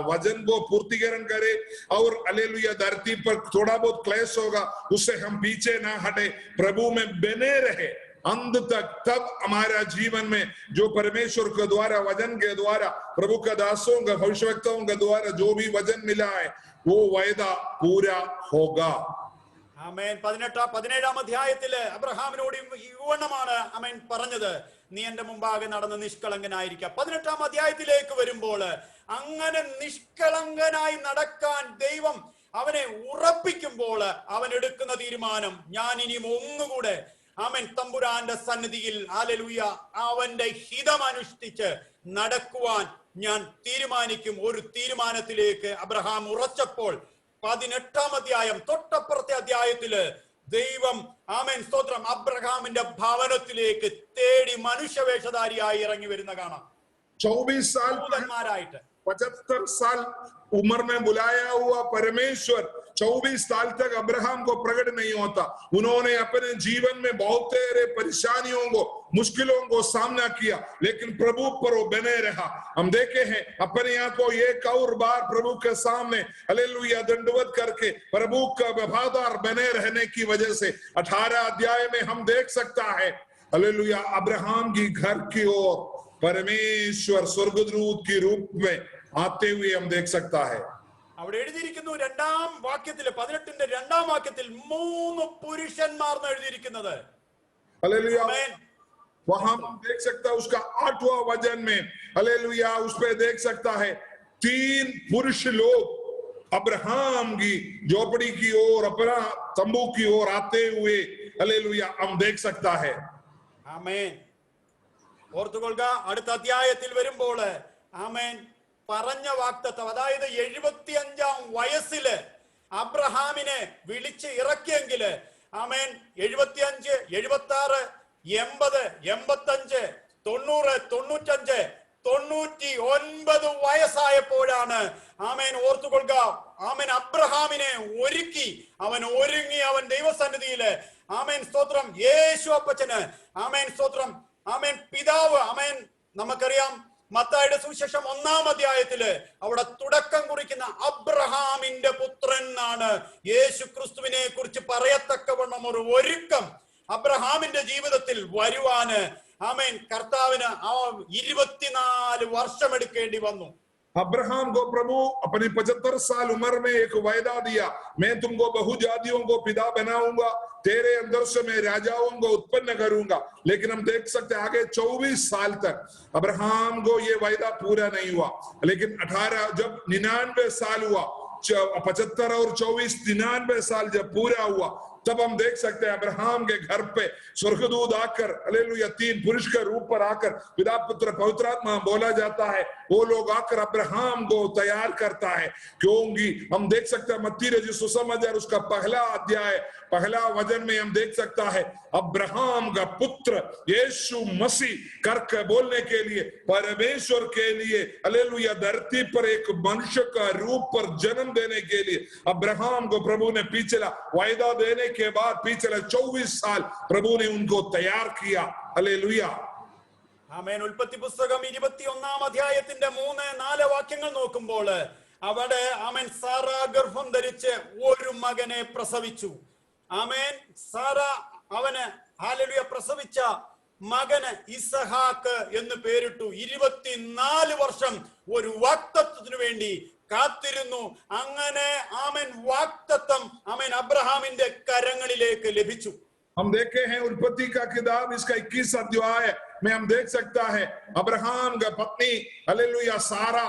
वचन को पूर्तिकरण करें और हालेलुया धरती पर थोड़ा बहुत क्लेश होगा उससे हम पीछे ना हटे, प्रभु में बने रहे अंत तक। तब हमारा जीवन में जो परमेश्वर के द्वारा वचन के द्वारा प्रभु का दासों का भविष्यवक्ताओं के द्वारा जो भी वचन मिला है वो वायदा पूरा होगा। ആമേൻ. 17-ാം അധ്യായത്തില് അബ്രഹാമിനോട് യുവനമാണ് ആമേൻ പറഞ്ഞത്, നീ എന്റെ മുമ്പാകെ നടന്ന് നിഷ്കളങ്കനായിരിക്കുക. 18-ാം അധ്യായത്തിലേക്ക് വരുമ്പോൾ അങ്ങനെ നിഷ്കളങ്കനായി നടക്കാൻ ദൈവം അവനെ ഉറപ്പിക്കുമ്പോൾ അവൻ എടുക്കുന്ന തീരുമാനം, ഞാൻ ഇനിയും ഒന്നുകൂടെ ആമേൻ തമ്പുരാന്റെ സന്നിധിയിൽ ഹല്ലേലൂയ അവന്റെ ഹിതം അനുഷ്ഠിച്ച് നടക്കുവാൻ ഞാൻ തീരുമാനിക്കും. ഒരു തീരുമാനത്തിലേക്ക് അബ്രഹാം ഉറച്ചപ്പോൾ 18-ാം അധ്യായം തൊട്ടപ്പുറത്തെ അധ്യായത്തില് ദൈവം ആമേൻ സ്തോത്രം അബ്രഹാമിന്റെ ഭവനത്തിലേക്ക് തേടി മനുഷ്യവേഷധാരിയായി ഇറങ്ങി വരുന്ന കാണാം. 24 साल 75 साल उम्र में बुलाया हुआ परमेश्वर 24 साल तक अब्राहम को प्रकट नहीं होता। उन्होंने अपने जीवन में बहुत सारे परेशानियों को मुश्किलों को सामना किया लेकिन प्रभु पर वो बने रहा। हम देखे हैं अपने यहाँ को एक और बार प्रभु के सामने हालेलुया दंडवत करके प्रभु का वफादार बने रहने की वजह से 18 अध्याय में हम देख सकता है हालेलुया अब्राहम की घर की ओर परमेश्वर स्वर्गदूत के रूप में आते हुए हम देख सकता है। അവിടെ എഴുതിയിരിക്കുന്നു 2-ാം വാക്യത്തിൽ 18-ന്റെ 2-ാം വാക്യത്തിൽ 3 പുരുഷന്മാർ എന്ന് എഴുതിയിരിക്കുന്നത്. हालेलुया वहां हम देख सकता है उसका 8वां वचन में हालेलुया उस पे देख सकता है 3 पुरुष लोग अब्राहम की झोपड़ी की ओर अपना तंबू की ओर आते हुए हालेलुया हम देख सकता है। ആമേൻ. ഓർത്തുകൊള്ളുക, അടുത്ത അധ്യായത്തിൽ വരുമ്പോൾ ആമേൻ പറഞ്ഞ വാഗ്ദത്തം, അതായത് 75-ാം വയസ്സില് അബ്രഹാമിനെ വിളിച്ച് ഇറക്കിയെങ്കില് ആമേൻ 75, 76, 80, 85, 90, 95, 99 വയസ്സായപ്പോഴാണ് ആമേൻ ഓർത്തുകൊള്ളുക, ആമേൻ അബ്രഹാമിനെ ഒരുക്കി, അവൻ ഒരുങ്ങി, അവൻ ദൈവസന്നിധിയില് ആമേൻ സ്തോത്രം യേശു അപ്പച്ചന് ആമേൻ സ്തോത്രം ആമേൻ പിതാവ് ആമേൻ നമുക്കറിയാം മത്തായിയുടെ സുവിശേഷം 1-ാം അധ്യായത്തില് അവിടെ തുടക്കം കുറിക്കുന്ന അബ്രഹാമിന്റെ പുത്രൻ എന്നാണ് യേശു ക്രിസ്തുവിനെ കുറിച്ച് പറയത്തക്കവണ്ണം ഒരു ഒരുക്കം അബ്രഹാമിന്റെ ജീവിതത്തിൽ വരുവാന് ആമേൻ കർത്താവിന് 24 വർഷം എടുക്കേണ്ടി വന്നു. अब्राहम को प्रभु अपनी 75 साल उम्र में एक वायदा दिया, मैं तुमको बहुजातियों को पिता बनाऊंगा, तेरे अंदर से मैं राजाओं को उत्पन्न करूंगा. लेकिन हम देख सकते हैं आगे 24 साल तक अब्राहम को ये वायदा पूरा नहीं हुआ. लेकिन 18 जब 99 साल हुआ, 75 और 24 99 साल जब पूरा हुआ, तब हम देख सकते हैं अब्राहम के घर पे स्वर्गदूत आकर, हालेलुया, 3 पुरुष के रूप पर आकर, पिता पुत्र पवित्र आत्मा बोला जाता है, वो लोग आकर अब्राहम को तैयार करता है. क्योंकि हम देख सकते हैं मत्ती रचित सुसमाचार उसका पहला अध्याय पहला वचन में हम देख सकता है अब्राहम का पुत्र यीशु मसीह करके बोलने के लिए, परमेश्वर के लिए, हालेलुया, धरती पर एक मनुष्य का रूप पर जन्म देने के लिए अब्राहम को प्रभु ने पिछला वायदा देने के बाद पिछले 24 साल प्रभु ने उनको तैयार किया. हालेलुया. ആമേൻ. ഉൽപ്പത്തി പുസ്തകം 21-ാം അധ്യായത്തിന്റെ 3-4 വാക്യങ്ങൾ നോക്കുമ്പോൾ അവിടെ ആമേൻ സാറ ഗർഭം ധരിച്ച് ഒരു മകനെ പ്രസവിച്ചു. ആമേൻ. സാറ അവന് ഹല്ലേലൂയ പ്രസവിച്ച മകന് ഇസഹാക്ക് എന്ന് പേരിട്ടു. 24 വർഷം ഒരു വാഗ്ദത്തത്തിനു വേണ്ടി കാത്തിരുന്നു. അങ്ങനെ ആമേൻ വാഗ്ദത്തം ആമേൻ അബ്രഹാമിന്റെ കരങ്ങളിലേക്ക് ലഭിച്ചു. हम देखे हैं उत्पत्ति का किताब इसका 21 अध्याय में हम देख सकता है अब्राहम का पत्नी हालेलुया सारा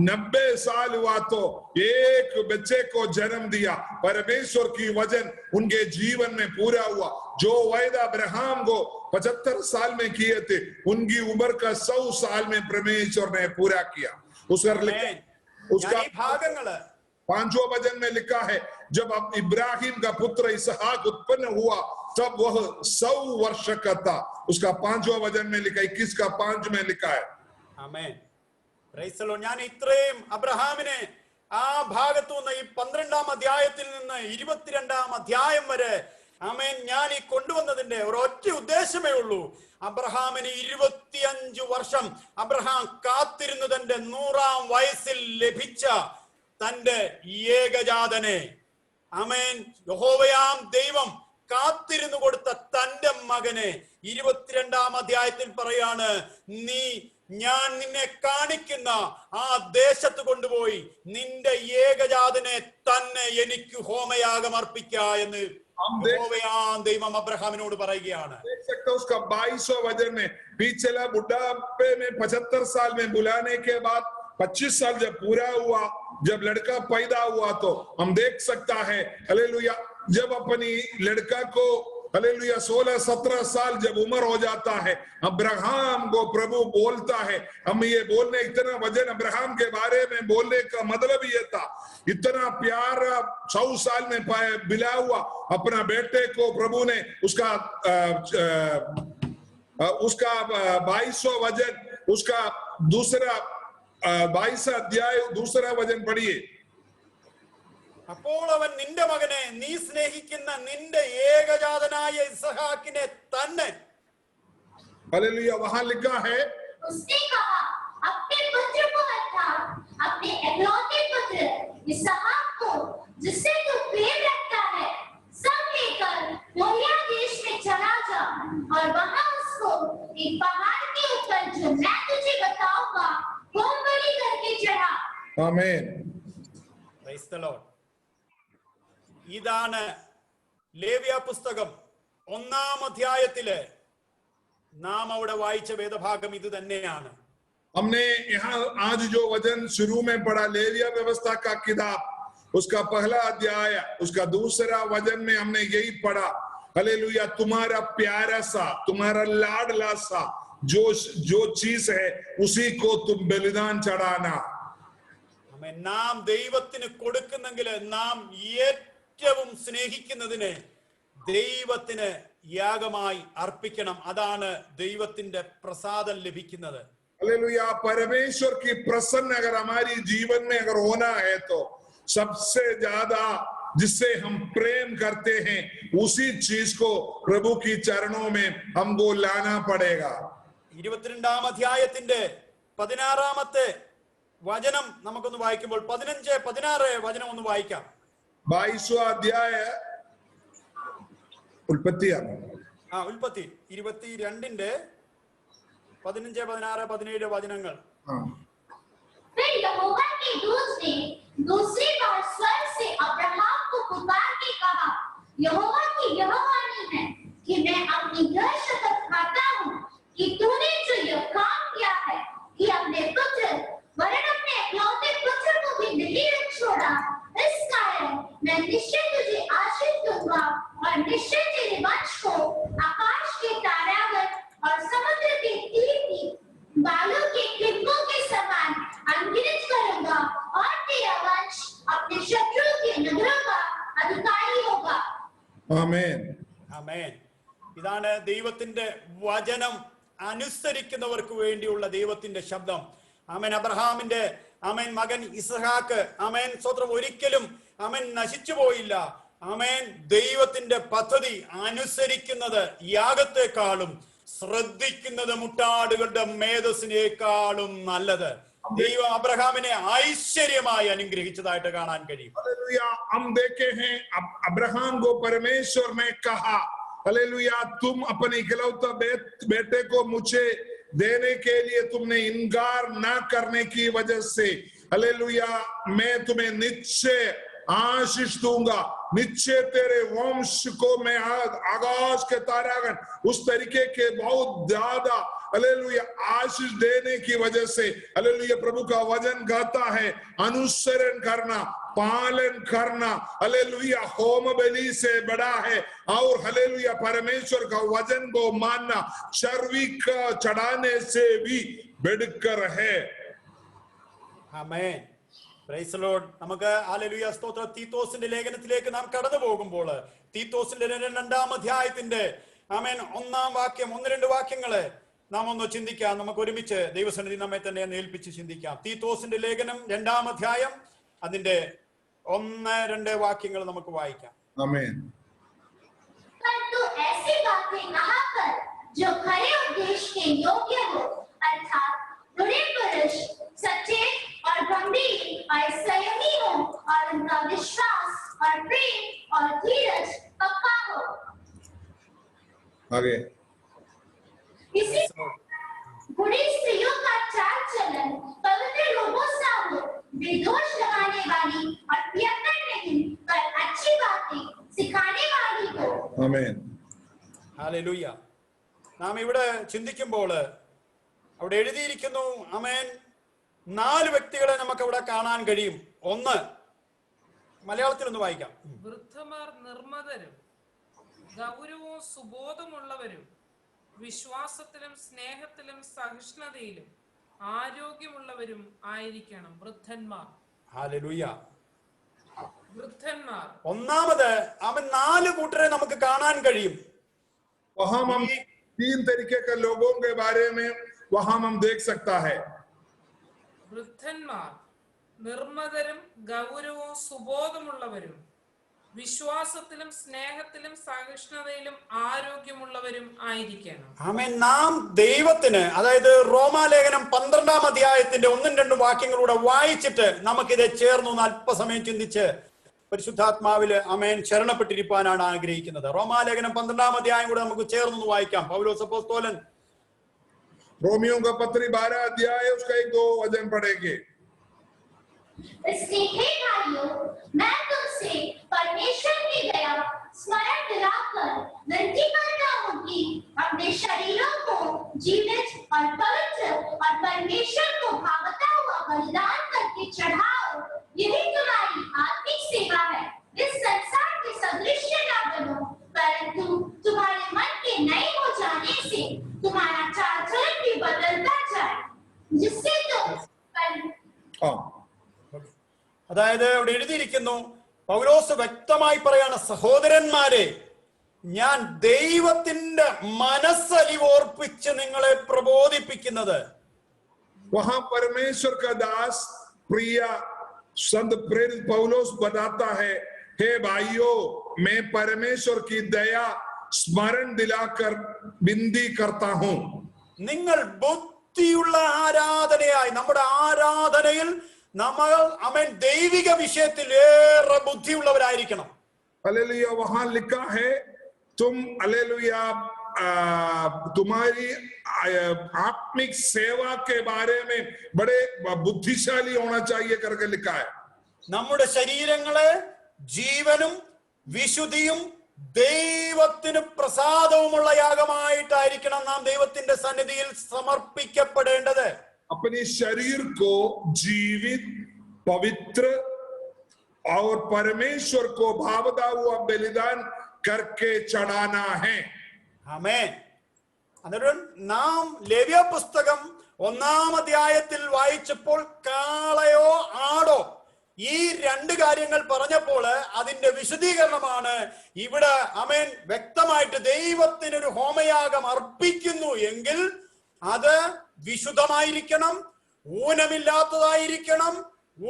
90 साल हुआ तो एक बच्चे को जन्म दिया. परमेश्वर की वचन उनके जीवन में पूरा हुआ. जो वायदा अब्राहम को 75 साल में किए थे, उनकी उम्र का 100 साल में परमेश्वर ने पूरा किया. उसका 5वां वचन में लिखा है जब अब इब्राहिम का पुत्र इसहाक उत्पन्न हुआ तब वह 100 वर्ष का था. उसका 5वां वचन में लिखा 21 का 5 में लिखा है. ആമേൻ. Praise the Lord. ഞാൻ ഇത്രയും അബ്രഹാമിനെ ആ ഭാഗത്തു നിന്ന് ഈ 12-ാം അധ്യായത്തിൽ നിന്ന് 22-ാം അധ്യായം വരെ ആമേൻ ഞാൻ ഈ കൊണ്ടുവന്നതിന്റെ ഒരൊറ്റ ഉദ്ദേശമേ ഉള്ളൂ. അബ്രഹാമിന് 25 വർഷം അബ്രഹാം കാത്തിരുന്നു തന്റെ 100-ാം വയസ്സിൽ ലഭിച്ച തന്റെ ഏകജാതനെ ആമേൻ യഹോവയാം ദൈവം കാത്തിരുന്നു കൊടുത്ത തന്റെ മകനെ 22-ാം അധ്യായത്തിൽ പറയാണ്, ഞാൻ നിന്നെ കാണിക്കുന്ന ആ ദേശത്ത് കൊണ്ടുപോയി നിന്റെ ഏകജാതനെ തന്നെ എനിക്ക് ഹോമയാഗം അർപ്പിക്ക എന്ന് യഹോവയാം ദൈവം അബ്രഹാമിനോട് പറയുകയാണ്. उसका 22वां वचन में पिछला बुढ़ापे में 75 साल में बुलाने के बाद 25 साल जब पूरा हुआ, जब लड़का पैदा हुआ तो हम देख सकता है हालेलुया, जब अपनी लड़का को हालेलुया 16-17 साल जब उम्र हो जाता है, अब्राहम को प्रभु बोलता है. हम ये बोलने इतना वजन अब्राहम के बारे में बोलने का मतलब ये था, इतना प्यारा 100 साल में मिला हुआ अपना बेटे को प्रभु ने उसका 22वां वचन उसका दूसरा 22 अध्याय दूसरा वचन पढ़िए. അപ്പോൾ അവൻ നിന്റെ മകനെ നീ സ്നേഹിക്കുന്ന നിന്റെ ഏകജാതനായ ഇസഹാക്കിനെ തന്നെ. हालेलुया. वहां लिखा है उसने कहा अपने पुत्र को अर्थात अपने इकलौते पुत्र इसहाक को जिससे तू प्रेम रखता है सब लेकर मोरिया देश में चला जा और वहां उसको एक पहाड़ के ऊपर जो मैं तुझे बताऊंगा होम बलि करके चढ़ा. आमीन. Price the Lord. ഇതാണ് ലേവ്യ പുസ്തകം 1-ാം അധ്യായത്തിലെ നാം അവിടെ വായിച്ച വേദഭാഗം ഇത് തന്നെയാണ്. हमने यहाँ आज जो वचन शुरू में पढ़ा लेविया व्यवस्था का किताब उसका पहला अध्याय उसका दूसरा वचन में हमने यही पढ़ा. हालेलुया. तुम्हारा प्यारा सा, तुम्हारा लाडला सा जो चीज है उसी को तुम बलिदान चढ़ाना। നാം ദൈവത്തിന് കൊടുക്കുന്നെങ്കിൽ നാം ഏറ്റവും സ്നേഹിക്കുന്നതിനെ ദൈവത്തിന് യാഗമായി അർപ്പിക്കണം. അതാണ് ദൈവത്തിന്റെ പ്രസാദം ലഭിക്കുന്നത്. हालेलुया। परमेश्वर की प्रसन्न अगर हमारी जीवन में अगर होना है तो सबसे ज्यादा जिससे हम प्रेम करते हैं उसी चीज को प्रभु की चरणों में हमको लाना पड़ेगा। 22-ാം അധ്യായത്തിന്റെ 16-ാമത്തെ വചനം നമുക്കൊന്ന് വായിക്കുമ്പോൾ 15-16 വചനം ഒന്ന് വായിക്കാം. 22वां अध्याय ഉൽപ്പത്തി 22-ന്റെ 15, 16, 17 वचनങ്ങൾ. फिर यहोवा के दूत ने दूसरी बार स्वर्ग से अब्राहम को पुकार के कहा, यहोवा की यह वाणी है कि मैं अपनी यह शपथ खाता हूँ कि तूने जो यह काम किया है कि अपने पुत्र वरन अपने इकलौते पुत्र को भी नहीं छोड़ा, इस कारण मैं निश्चय तुझे आशीष दूंगा और निश्चय तेरे वंश को आकाश के तारागण और समुद्र के तीर बालों के टिप्पों के समान अनगिनत करूंगा और तेरा वंश अपने शत्रुओं के नगरों का अधिकारी होगा। ആമേൻ. ആമേൻ. ഇതാണ് ദൈവത്തിന്റെ വചനം അനുസരിക്കുന്നവർക്ക് വേണ്ടിയുള്ള ദൈവത്തിന്റെ ശബ്ദം. ആമേൻ. അബ്രഹാമിന്റെ ആമേൻ മകൻ ഇസ്ഹാക്ക് ആമേൻ സ്വത്രം ഒരിക്കലും ആമേൻ നശിച്ചു പോയില്ല. ആമേൻ. ദൈവത്തിന്റെ പദ്ധതി അനുസരിക്കുന്നത് യാഗത്തെക്കാളും ശ്രദ്ധിക്കുന്നത് മുട്ടാടുകളുടെ മേധസ്സിനേക്കാളും നല്ലത്. ദൈവം അബ്രഹാമിനെ ഐശ്വര്യമായി അനുഗ്രഹിച്ചതായിട്ട് കാണാൻ കഴിയും. हालेलुया। हम देखे हैं अब्राहम को परमेश्वर ने कहा, हालेलुया, तुम अपने इकलौते बेटे को मुझे देने के लिए तुमने इनकार ना करने की वजह से, हालेलुया, मैं तुम्हें निश्चय आशीष दूंगा, निश्चय तेरे वंश को मैं आकाश के तारागण उस तरीके के बहुत ज्यादा हालेलुया आशीष देने की वजह से, हालेलुया, प्रभु का वचन कहता है अनुसरण करना, पालन करना, हालेलुया, होम बलि से बड़ा है और हालेलुया परमेश्वर का वचन को मानना चर्बी का चढ़ाने से भी बढ़कर है। ആമേൻ. Praise the Lord. നമുക്ക് ഹല്ലേലൂയ സ്തോത്രം. തീത്തോസിന്റെ ലേഖനത്തിലേക്ക് നാം കടന്നു പോകുമ്പോൾ തീത്തോസിന്റെ 2-ാം അധ്യായത്തിന്റെ ആമേൻ 1-ാം വാക്യം 1-2 വാക്യങ്ങളെ നാം ഒന്ന് ചിന്തിക്കാം. നമുക്ക് ഒരുമിച്ച് ദൈവസന്നിധി നമ്മെ തന്നെ ഏൽപ്പിച്ച് ചിന്തിക്കാം. തീത്തോസിന്റെ ലേഖനം 2-ാം അധ്യായം അതിന്റെ 1-2 വാക്യങ്ങൾ നമുക്ക് വായിക്കാം. ആമേൻ. परंतु ऐसी बातें कहा कर जो खरे उपदेश के योग्य हो, अर्थात बुरे पुरुष सचेत और गंभीर और संयमी हो और उनका विश्वास और प्रेम और धीरज पक्का हो। आगे इसी बुरी स्त्रियों का चाल चलन पवित्र लोगों सा हो, निर्दोष लगाने वाली और पियक्कड़ नहीं पर अच्छी बातें सिखाने वाली हो। ആമേൻ. ഹല്ലേലൂയ. നാം ഇവിടെ ചിന്തിക്കുമ്പോൾ അവിടെ എഴുതിയിരിക്കുന്നു ആമേൻ 4 വ്യക്തികളെ നമുക്ക് അവിടെ കാണാൻ കഴിയും. ഒന്ന് മലയാളത്തിൽ ഒന്ന് വായിക്കാം. വൃദ്ധമാർ നിർമ്മതരും ഗൗരവവും സുബോധമുള്ളവരും വിശ്വാസത്തിലും സ്നേഹത്തിലും സഹിഷ്ണുതയിലും ആരോഗ്യമുള്ളവരും ആയിരിക്കണം. വൃദ്ധന്മാർ. ഹല്ലേലൂയ. വൃദ്ധന്മാർ. ഒന്നാമത് അവൻ 4 കൂട്ടരെ നമുക്ക് കാണാൻ കഴിയും. वहां हम 3 तरीके के लोगों के बारे में वहां हम देख सकता है. വൃദ്ധന്മാർ നിർമ്മതരും ഗൗരവവും സുബോധമുള്ളവരും വിശ്വാസത്തിലും സ്നേഹത്തിലും സഹിഷ്ണുതയിലും ആരോഗ്യമുള്ളവരും ആയിരിക്കണം. ആമേൻ. നാം ദൈവത്തിന് അതായത് റോമാലേഖനം 12-ാം അധ്യായത്തിന്റെ 1-2 വാക്യങ്ങളൂടെ വായിച്ചിട്ട് നമുക്കിത് ചേർന്ന് അല്പസമയം ചിന്തിച്ച് പരിശുദ്ധാത്മാവില് ആമേൻ ശരണപ്പെട്ടിരിക്കാനാണ് ആഗ്രഹിക്കുന്നത്. റോമാലേഖനം 12-ാം അധ്യായം കൂടെ നമുക്ക് ചേർന്ന് വായിക്കാം. പൗലോസ് അപ്പോസ്തലൻ रोमियो का पत्री 12 अध्याय उसका 1-2 वचन पढ़ेंगे. इसलिए हे भाइयों, मैं तुमसे परमेश्वर की दया स्मरण दिलाकर विनती करता हूँ कि अपने शरीरों को जीवित और पवित्र और परमेश्वर को भावता हुआ बलिदान करके चढ़ाओ, यही तुम्हारी आत्मिक सेवा है। इस संसार के सदृश न बनो, परंतु तुम्हारे मन के नए हो जाने से तुम्हारा चाल चलन അതായത് ഇവിടെ എഴുതിയിരിക്കുന്നു, പൗലോസ് വ്യക്തമായി പറയാണ്, സഹോദരന്മാരെ, ഞാൻ ദൈവത്തിന്റെ മനസ്സലിവ് ഓർപ്പിച്ച് നിങ്ങളെ പ്രബോധിപ്പിക്കുന്നത്. वहां परमेश्वर का दास प्रिया संत प्रेरित पौलुस बताता है, हे भाइयों, मैं परमेश्वर की दया स्मरण दिलाकर विनती करता हूं. നിങ്ങൾ ബുദ്ധിയുള്ള ആരാധനയായി, നമ്മുടെ ആരാധനയിൽ നമ്മൾ ദൈവിക വിഷയത്തിൽ ഏറെ ബുദ്ധിയുള്ളവരായിരിക്കണം. हालेलुया. वहां लिखा है, तुम हालेलुया तुम्हारी आत्मिक सेवा के बारे में बड़े बुद्धिशाली होना चाहिए करके लिखा है. നമ്മുടെ ശരീരങ്ങളെ ജീവനും വിശുദ്ധിയും ദൈവത്തിന് പ്രസാദവുമുള്ള യാഗമായിട്ടായിരിക്കണം നാം ദൈവത്തിന്റെ സന്നിധിയിൽ സമർപ്പിക്കപ്പെടേണ്ടത്. अपने शरीर को जीवित, पवित्र और परमेश्वर को भावता हुआ बलिदान करके चढ़ाना है. ആമേൻ. അന്നേരം നാം ലേവ്യ പുസ്തകം 1-ാം അധ്യായത്തിൽ വായിച്ചപ്പോൾ കാളയോ ആടോ ഈ രണ്ട് കാര്യങ്ങൾ പറഞ്ഞപ്പോൾ അതിന്റെ വിശദീകരണമാണ് ഇവിടെ ആമേൻ വ്യക്തമായിട്ട് ദൈവത്തിനൊരു ഹോമയാഗം അർപ്പിക്കുന്നു എങ്കിൽ അത് വിശുദ്ധമായിരിക്കണം, ഊനമില്ലാത്തതായിരിക്കണം,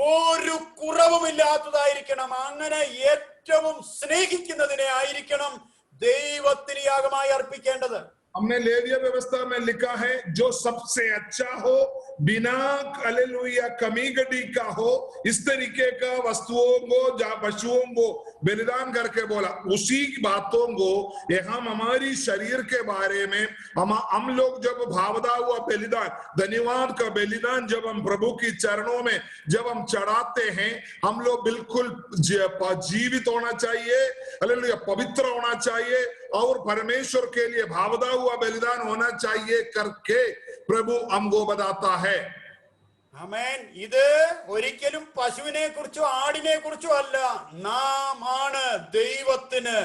ഒരു കുറവുമില്ലാത്തതായിരിക്കണം. അങ്ങനെ ഏറ്റവും സ്നേഹിക്കുന്നതിനെ ആയിരിക്കണം ദൈവത്തിന് യാഗമായി അർപ്പിക്കേണ്ടത്. हमने लेविया व्यवस्था में लिखा है, जो सबसे अच्छा हो, बिना हालेलुया कमी गड़ी का हो, इस तरीके का वस्तुओं को, पशुओं को बलिदान करके बोला. उसी बातों को हम हमारी शरीर के बारे में हम लोग जब भावदा हुआ बलिदान, धन्यवाद का बलिदान जब हम प्रभु की चरणों में जब हम चढ़ाते हैं, हम लोग बिल्कुल जीवित होना चाहिए, हालेलुया पवित्र होना चाहिए और परमेश्वर के लिए भावदा हुआ बलिदान होना चाहिए करके प्रभु हमको बताता है. ആമേൻ. ഇത് ഒരിക്കലും പശുവിനെ കുറിച്ചോ ആടിനെ കുറിച്ചോ അല്ല. നാം ആണ് ദൈവത്തിന്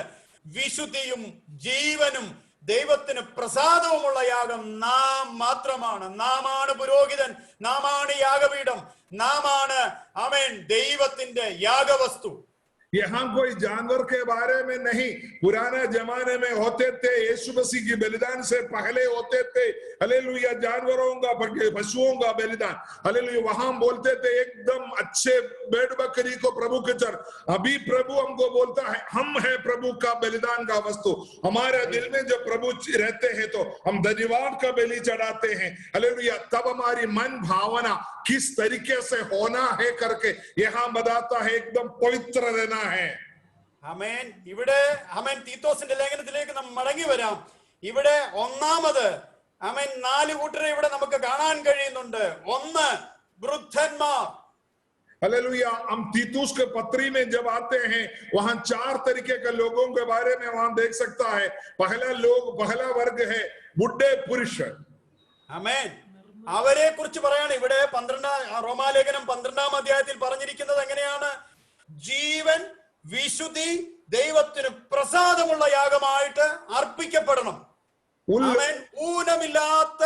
വിശുദ്ധിയും ജീവനും ദൈവത്തിന് പ്രസാദവുമുള്ള യാഗം നാം മാത്രമാണ്. നാം ആണ് പുരോഹിതൻ, നാം ആണ് യാഗപീഠം, നാം ആണ് ആമേൻ ദൈവത്തിന്റെ യാഗവസ്തു. यहाँ कोई जानवर के बारे में नहीं, पुराना जमाने में होते थे, यीशु मसीह की बलिदान से पहले होते थे हालेलुया जानवरों का, पशुओं का बलिदान. हालेलुया. वहां बोलते थे एकदम अच्छे भेड़ बकरी को प्रभु के चर. अभी प्रभु हमको बोलता है, हम है प्रभु का बलिदान का वस्तु. हमारे दिल में जब प्रभु रहते हैं तो हम धन्यवाद का बलि चढ़ाते हैं. हालेलुया. तब हमारी मन भावना किस तरीके से होना है करके यहाँ बताता है, एकदम पवित्र रहना है. ആമേൻ. ഇവിടെ ആമേൻ തീത്തോസിന്റെ ലേഖനത്തിലേക്ക് നാം മടങ്ങി വരാം. ഇവിടെ ഒന്നാമത് ആമേൻ 4 കൂട്ടരെ ഇവിടെ നമുക്ക് കാണാൻ കഴിയുന്നുണ്ട്. ഒന്ന് വൃദ്ധന്മാർ. हालेलुया. हम तीतुस के पत्री में जब आते हैं, वहां 4 तरीके के लोगों के बारे में वहां देख सकता है. पहला वर्ग है बुढ़े पुरुष. ആമേൻ. അവരെ കുറിച്ച് പറയാണ് ഇവിടെ റോമാലേഖനം 12-ാം അധ്യായത്തിൽ പറഞ്ഞിരിക്കുന്നത് എങ്ങനെയാണ്? ജീവൻ വിശുദ്ധി ദൈവത്തിന് പ്രസാദമുള്ള യാഗമായിട്ട് അർപ്പിക്കപ്പെടണം. ആമേൻ. ഊനമില്ലാത്ത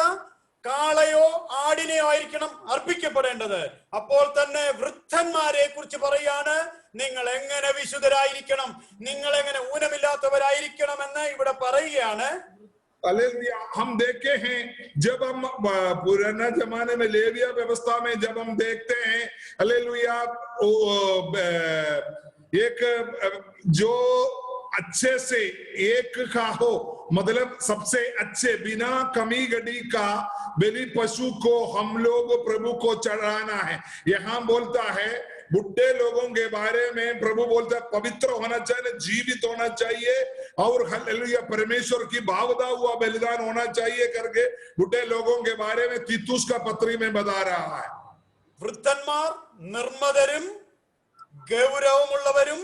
കാളയോ ആടിനെയോ ആയിരിക്കണം അർപ്പിക്കപ്പെടേണ്ടത്. അപ്പോൾ തന്നെ വൃദ്ധന്മാരെ കുറിച്ച് പറയാണ്, നിങ്ങൾ എങ്ങനെ വിശുദ്ധരായിരിക്കണം, നിങ്ങൾ എങ്ങനെ ഊനമില്ലാത്തവരായിരിക്കണം എന്ന് ഇവിടെ പറയുകയാണ്. हालेलुया. हम देखे हैं जब हम पुराना जमाने में लेविया व्यवस्था में जब हम देखते हैं, हालेलुया, एक जो अच्छे से एक का हो, मतलब सबसे अच्छे बिना कमी गड़ी का बलि पशु को हम लोग प्रभु को चढ़ाना है. यहाँ बोलता है बुढ़े लोगों के बारे में प्रभु बोलता है पवित्र होना चाहिए, जीवित होना चाहिए और हालेलुया परमेश्वर की भावदा हुआ बलिदान होना चाहिए करके बुढ़े लोगों के बारे में तीतुस का पत्री में बता रहा है. വൃദ്ധന്മാർ നിർമ്മതരും ഗൗരവമുള്ളവരും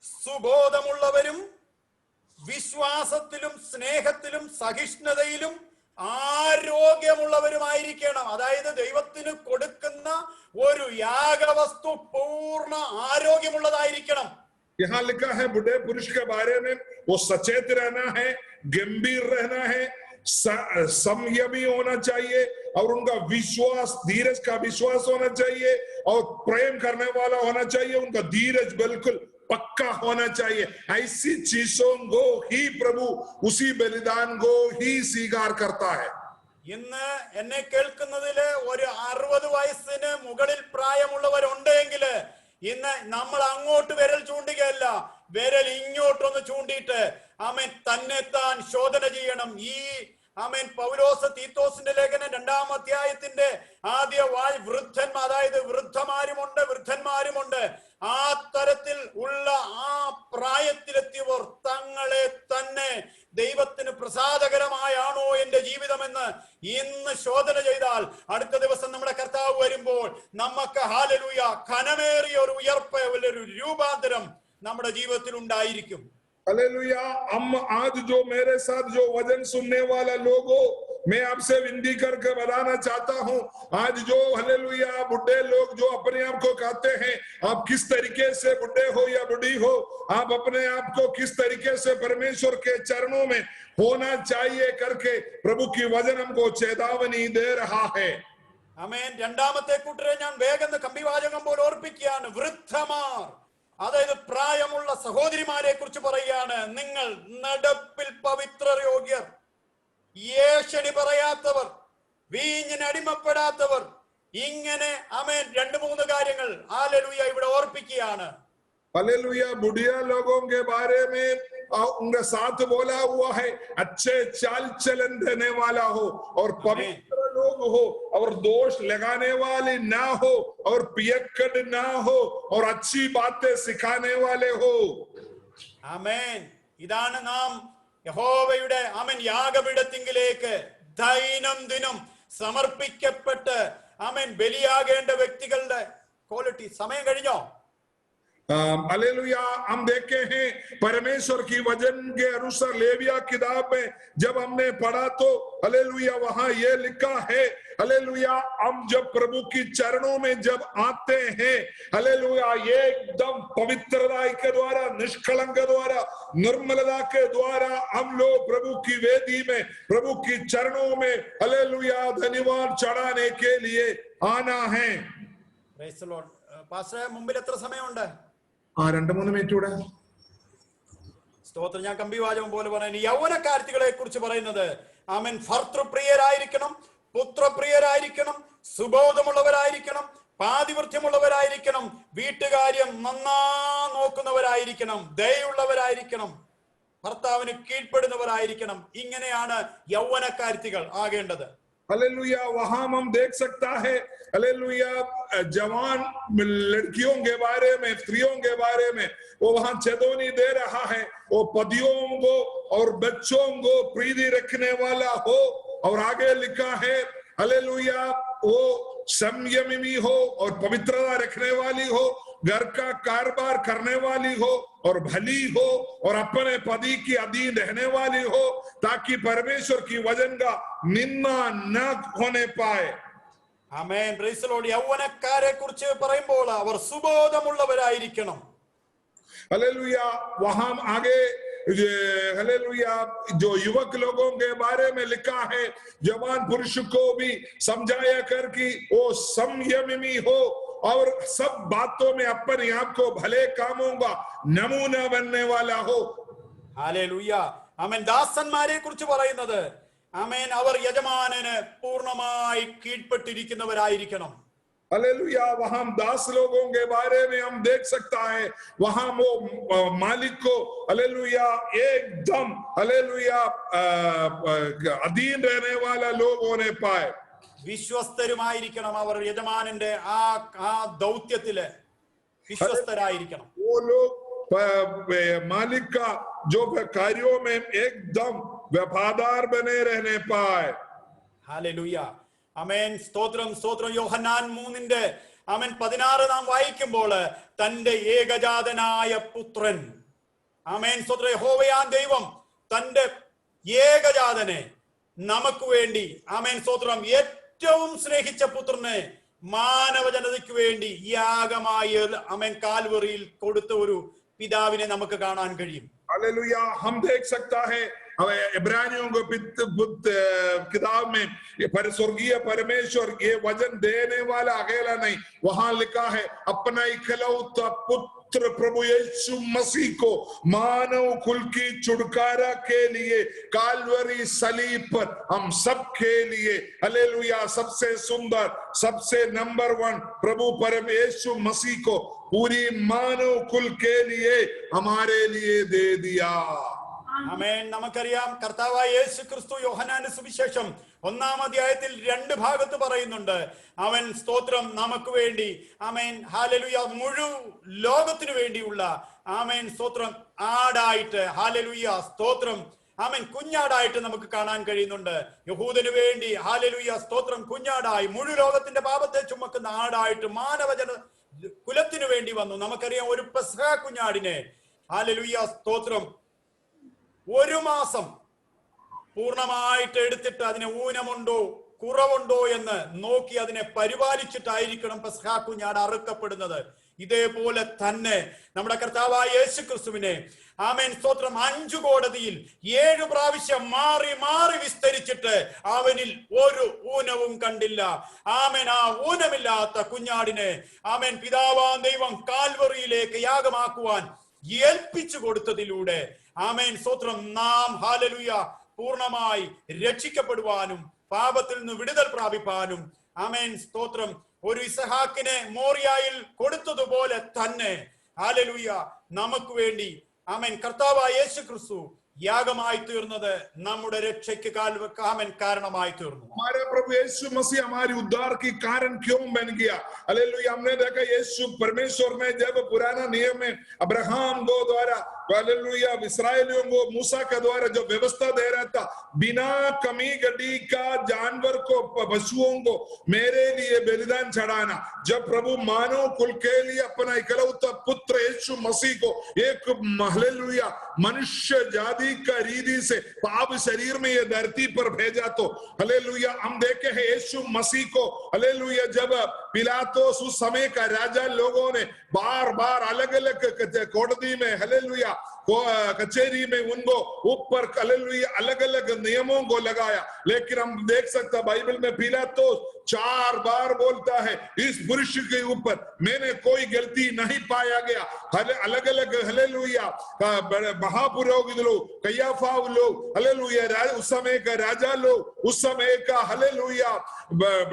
സുബോധമുള്ളവരും വിശ്വാസത്തിലും സ്നേഹത്തിലും സഹിഷ്ണുതയിലും ആരോഗ്യമുള്ളവരുമായിരിക്കണം. അതായത് ദൈവത്തിന് കൊടുക്കുന്ന ഒരു യാഗവസ്തു പൂർണ്ണ ആരോഗ്യമുള്ളതായിരിക്കണം. यहाँ लिखा है बुढ़े पुरुष के बारे में वो सचेत रहना है, गंभीर रहना है, संयमी होना चाहिए और उनका विश्वास, धीरज का विश्वास होना चाहिए और प्रेम करने वाला होना चाहिए, उनका धीरज बिल्कुल पक्का होना चाहिए। ऐसी चीजों को ही प्रभु उसी बलिदान को ही स्वीकार करता है। ഇന്ന് എന്നെ കേൾക്കുന്നതില് ഒരു 60 വയസ്സിന് മുകളിൽ പ്രായമുള്ളവരുണ്ടെങ്കില് ഇന്ന് നമ്മൾ അങ്ങോട്ട് വിരൽ ചൂണ്ടുകയല്ല, വിരൽ ഇങ്ങോട്ടൊന്ന് ചൂണ്ടിയിട്ട് ആമേൻ തന്നെത്താൻ ശോധന ചെയ്യണം. ഈ ആമേൻ പൗലോസ് തീത്തോസിന്റെ ലേഖനം 2-ാം അധ്യായത്തിന്റെ ആദ്യ വൃദ്ധന്മാർ, അതായത് വൃദ്ധന്മാരുമുണ്ട്. ആ തരത്തിൽ ഉള്ള ആ പ്രായത്തിലെത്തിയവർ തങ്ങളെ തന്നെ ദൈവത്തിന് പ്രസാദകരമായാണോ എന്റെ ജീവിതമെന്ന് ഇന്ന് ശോധന ചെയ്താൽ അടുത്ത ദിവസം നമ്മുടെ കർത്താവ് വരുമ്പോൾ നമുക്ക് ഹല്ലേലൂയ ഘനമേറിയ ഒരു ഉയർപ്പ്, ഒരു രൂപാന്തരം നമ്മുടെ ജീവിതത്തിൽ ഉണ്ടായിരിക്കും. हालेलुया। आज जो मेरे साथ जो वचन सुनने वाला लोगों, मैं आपसे विनती करके बताना चाहता हूं, आज जो हालेलुया बुढ़े लोग जो अपने आप को कहते हैं, आप किस तरीके से बुढ़े हो या बुढ़ी हो, आप अपने आप को किस तरीके से परमेश्वर के चरणों में होना चाहिए करके प्रभु की वचन हमको चेतावनी दे रहा है। ആമേൻ. രണ്ടാമത്തെ കൂട്ടരെ ഞാൻ വേഗം കമ്പിവാചകം പോലെ ഓർപ്പിക്കുകയാണ്. വൃദ്ധമാർ, അതായത് പ്രായമുള്ള സഹോദരിമാരെ കുറിച്ച് പറയുകയാണ്. നിങ്ങൾ നടപ്പിൽ പവിത്രയോഗ്യർ, ഏഷണി പറയാത്തവർ, വീഞ്ഞിന് അടിമപ്പെടാത്തവർ, ഇങ്ങനെ ആമേൻ 2-3 കാര്യങ്ങൾ ഹല്ലേലൂയ ഇവിടെ ഓർപ്പിക്കുകയാണ്. हालेलुया। बुढ़िया लोगों के बारे में उनके साथ बोला हुआ है, अच्छे चाल चलन देने वाला हो और पवित्र लोग हो और दोष लगाने वाले ना हो और पियक्कड़ ना हो और अच्छी बातें सिखाने वाले हो। ആമേൻ. ഇതാണ് നാം യഹോവയുടെ ആമേൻ യാഗപീഠത്തിങ്കിലേക്ക് ദൈനംദിനം സമർപ്പിക്കപ്പെട്ട് ആമേൻ ബലിയാകേണ്ട വ്യക്തികളുടെ ക്വാളിറ്റി. സമയം കഴിഞ്ഞോ? हालेलुया। हम देखे हैं परमेश्वर की वचन के अनुसार लेविया किताब में जब हमने पढ़ा तो हालेलुया वहां ये लिखा है, हालेलुया हम जब प्रभु की चरणों में जब आते हैं, हालेलुया एकदम पवित्रता के द्वारा, निष्कलंक द्वारा, निर्मलता के द्वारा हम लोग प्रभु की वेदी में, प्रभु की चरणों में हालेलुया धन्यवाद चढ़ाने के लिए आना है। Price the Lord. പാസ്റ്റർ, മുമ്പിൽ എത്ര സമയമുണ്ട്? 2-3 മിനിറ്റ് കൂടെ. സ്തോത്രം. ഞാൻ കമ്പിവാചകം പോലെ പറയുന്നത് യൗവനക്കാർത്തികളെ കുറിച്ച് പറയുന്നത് ആമേൻ ഭർത്തൃപ്രിയരായിരിക്കണം, പുത്രപ്രിയരായിരിക്കണം, സുബോധമുള്ളവരായിരിക്കണം, പാതിവൃത്യമുള്ളവരായിരിക്കണം, വീട്ടുകാര്യം നന്നാ നോക്കുന്നവരായിരിക്കണം, ദയുള്ളവരായിരിക്കണം, ഭർത്താവിന് കീഴ്പ്പെടുന്നവരായിരിക്കണം. ഇങ്ങനെയാണ് യൗവനക്കാർത്തികൾ ആകേണ്ടത്. हालेलुया। वहां हम देख सकता है हालेलुया जवान लड़कियों के बारे में, स्त्रियों के बारे में वो वहां चेतावनी दे रहा है, वो पतियों को और बच्चों को प्रीति रखने वाला हो और आगे लिखा है हालेलुया वो संयमी हो और पवित्रता रखने वाली हो, घर का कारोबार करने वाली हो और भली हो और अपने पति की अधीन रहने वाली हो, ताकि परमेश्वर की वचन का निंदा न होने पाए। ആമേൻ. Praise the Lord. യൗവനക്കാരെ കുറിച്ച് പറയുമ്പോൾ അവർ സുബോധമുള്ളവരായിരിക്കണം. हालेलुया। वहां आगे हालेलुया जो युवक लोगों के बारे में लिखा है, जवान पुरुष को भी समझाया कर कि वो संयमी हो और सब बातों में अपने आप को भले कामों का नमूना बनने वाला हो। ഹല്ലേലൂയ. ആമേൻ. ദാസന്മാരെ കുറിച്ച് പറയുന്നത് ആമേൻ അവർ യജമാനന് പൂർണ്ണമായി കീഴ്പ്പെട്ടിരിക്കുന്നവരായിരിക്കണം. हालेलुया। वहां दास लोगों के बारे में हम देख सकता है, वहां वो मालिक को हालेलुया एकदम हालेलुया अधीन रहने वाला लोग होने पाए। വിശ്വസ്തരുമായിരിക്കണം. അവർ യജമാനന്റെ ആ ദൗത്യത്തില് വിശ്വസ്തരായിരിക്കണം. वो लोग मालिक का जो कार्यों में एकदम वफादार बने रहने पाए। ഹല്ലേലൂയ. ആമേൻ. സ്തോത്രം, സ്തോത്രം. യോഹന്നാൻ 3 ആമേൻ 16 നാം വായിക്കുമ്പോൾ തന്റെ ഏകജാതനായ പുത്രൻ, ആമേൻ സ്തോത്രം, യഹോവയാൻ ദൈവം തന്റെ ഏകജാതനെ നമുക്ക് വേണ്ടി ആമേൻ സ്തോത്രം ഏറ്റവും സ്നേഹിച്ച പുത്രനെ മാനവജനതയ്ക്ക് വേണ്ടി യാഗമായി ആമേൻ കാൽവറിയിൽ കൊടുത്ത ഒരു പിതാവിനെ നമുക്ക് കാണാൻ കഴിയും. हालेलुया। हम देख सकता है इब्रानियों को किताब में स्वर्गीय परमेश्वर ये वचन देने वाला अकेला नहीं, वहां लिखा है अपना इकलौता पुत्र प्रभु यीशु मसीह को मानव कुल की छुटकारा के लिए काल्वरी सलीब पर हम सब के लिए हालेलुया सबसे सुंदर सबसे नंबर 1 प्रभु परम यीशु मसीह को पूरी मानव कुल के लिए हमारे लिए दे दिया। ആമേൻ. നമുക്കറിയാം കർത്താവായ യേശു ക്രിസ്തു യോഹന്നാന്റെ സുവിശേഷം 1-ാം അധ്യായത്തിൽ 2 ഭാഗത്ത് പറയുന്നുണ്ട്. അവൻ സ്തോത്രം നമുക്ക് വേണ്ടി ആമേൻ ഹല്ലേലൂയ മുഴു ലോകത്തിനു വേണ്ടിയുള്ള ആമേൻ സ്തോത്രം ആടായിട്ട് ഹല്ലേലൂയ സ്തോത്രം ആമേൻ കുഞ്ഞാടായിട്ട് നമുക്ക് കാണാൻ കഴിയുന്നുണ്ട്. യഹൂദന് വേണ്ടി ഹല്ലേലൂയ സ്തോത്രം കുഞ്ഞാടായി മുഴു ലോകത്തിന്റെ പാപത്തെ ചുമക്കുന്ന ആടായിട്ട് മാനവജന കുലത്തിനു വേണ്ടി വന്നു. നമുക്കറിയാം ഒരു പെസഹ കുഞ്ഞാടിനെ ഹല്ലേലൂയ സ്തോത്രം 1 മാസം പൂർണ്ണമായിട്ട് എടുത്തിട്ട് അതിന് ഊനമുണ്ടോ കുറവുണ്ടോ എന്ന് നോക്കി അതിനെ പരിപാലിച്ചിട്ടായിരിക്കണം പെസഹ കുഞ്ഞാട് അറുക്കപ്പെടുന്നത്. ഇതേപോലെ തന്നെ നമ്മുടെ കർത്താവായ യേശു ക്രിസ്തുവിനെ ആമേൻ സ്തോത്രം 5 കോടതിയിൽ 7 പ്രാവശ്യം മാറി മാറി വിസ്തരിച്ചിട്ട് അവനിൽ ഒരു ഊനവും കണ്ടില്ല. ആമേൻ ആ ഊനമില്ലാത്ത കുഞ്ഞാടിനെ ആമേൻ പിതാവാം ദൈവം കാൽവറിയിലേക്ക് യാഗമാക്കുവാൻ ഏൽപ്പിച്ചു കൊടുത്തതിലൂടെ ആമേൻ സ്തോത്രം നാം ഹല്ലേലൂയ പൂർണ്ണമായി രക്ഷിക്കപ്പെടുവാനും പാപത്തിൽ നിന്ന് വിടുതൽ പ്രാപിപ്പാനും ആമേൻ സ്തോത്രം ഒരു ഇസഹാക്കിനെ മോറിയായിൽ കൊടുത്തതുപോലെ തന്നെ ഹല്ലേലൂയ നമുക്ക് വേണ്ടി ആമേൻ കർത്താവായ യേശു ക്രിസ്തു യാഗമായി തീർന്നത് നമ്മുടെ രക്ഷയ്ക്ക് ആമേൻ കാരണമായി തീർന്നു. हमारे प्रभु यीशु मसीह हमारी उद्धार की कारण क्यों बन गया? हालेलुया. हमने देखा यीशु परमेश्वर ने जब पुराना नियम में अब्राहम को द्वारा हालेलुया इस्राएलियों को मूसा के द्वारा जो व्यवस्था दे रहा था बिना कमी गड्डी का जानवर को पशुओं को मेरे लिए बलिदान चढ़ाना, जब प्रभु मानव कुल के लिए अपना इकलौता पुत्र यीशु मसीह को एक हालेलुया मनुष्य जाति का रीति से पाप शरीर में ये धरती पर भेजा तो हालेलुया हम देखे हैं यीशु मसीह को हालेलुया जब पिलातुस उस समय का राजा लोगों ने बार बार अलग अलग कोടതി में हालेलुया कचहरी में उनको ऊपर हालेलुया अलग अलग नियमों को लगाया, लेकिन हम देख सकते हैं बाइबल में पिलातुस 4 बार बोलता है इस पुरुष के ऊपर मैंने कोई गलती नहीं पाया गया। अलग अलग हालेलुया महापुरोहित लोग कैयाफा लोग हालेलुया उस समय का राजा लोग उस समय का हालेलुया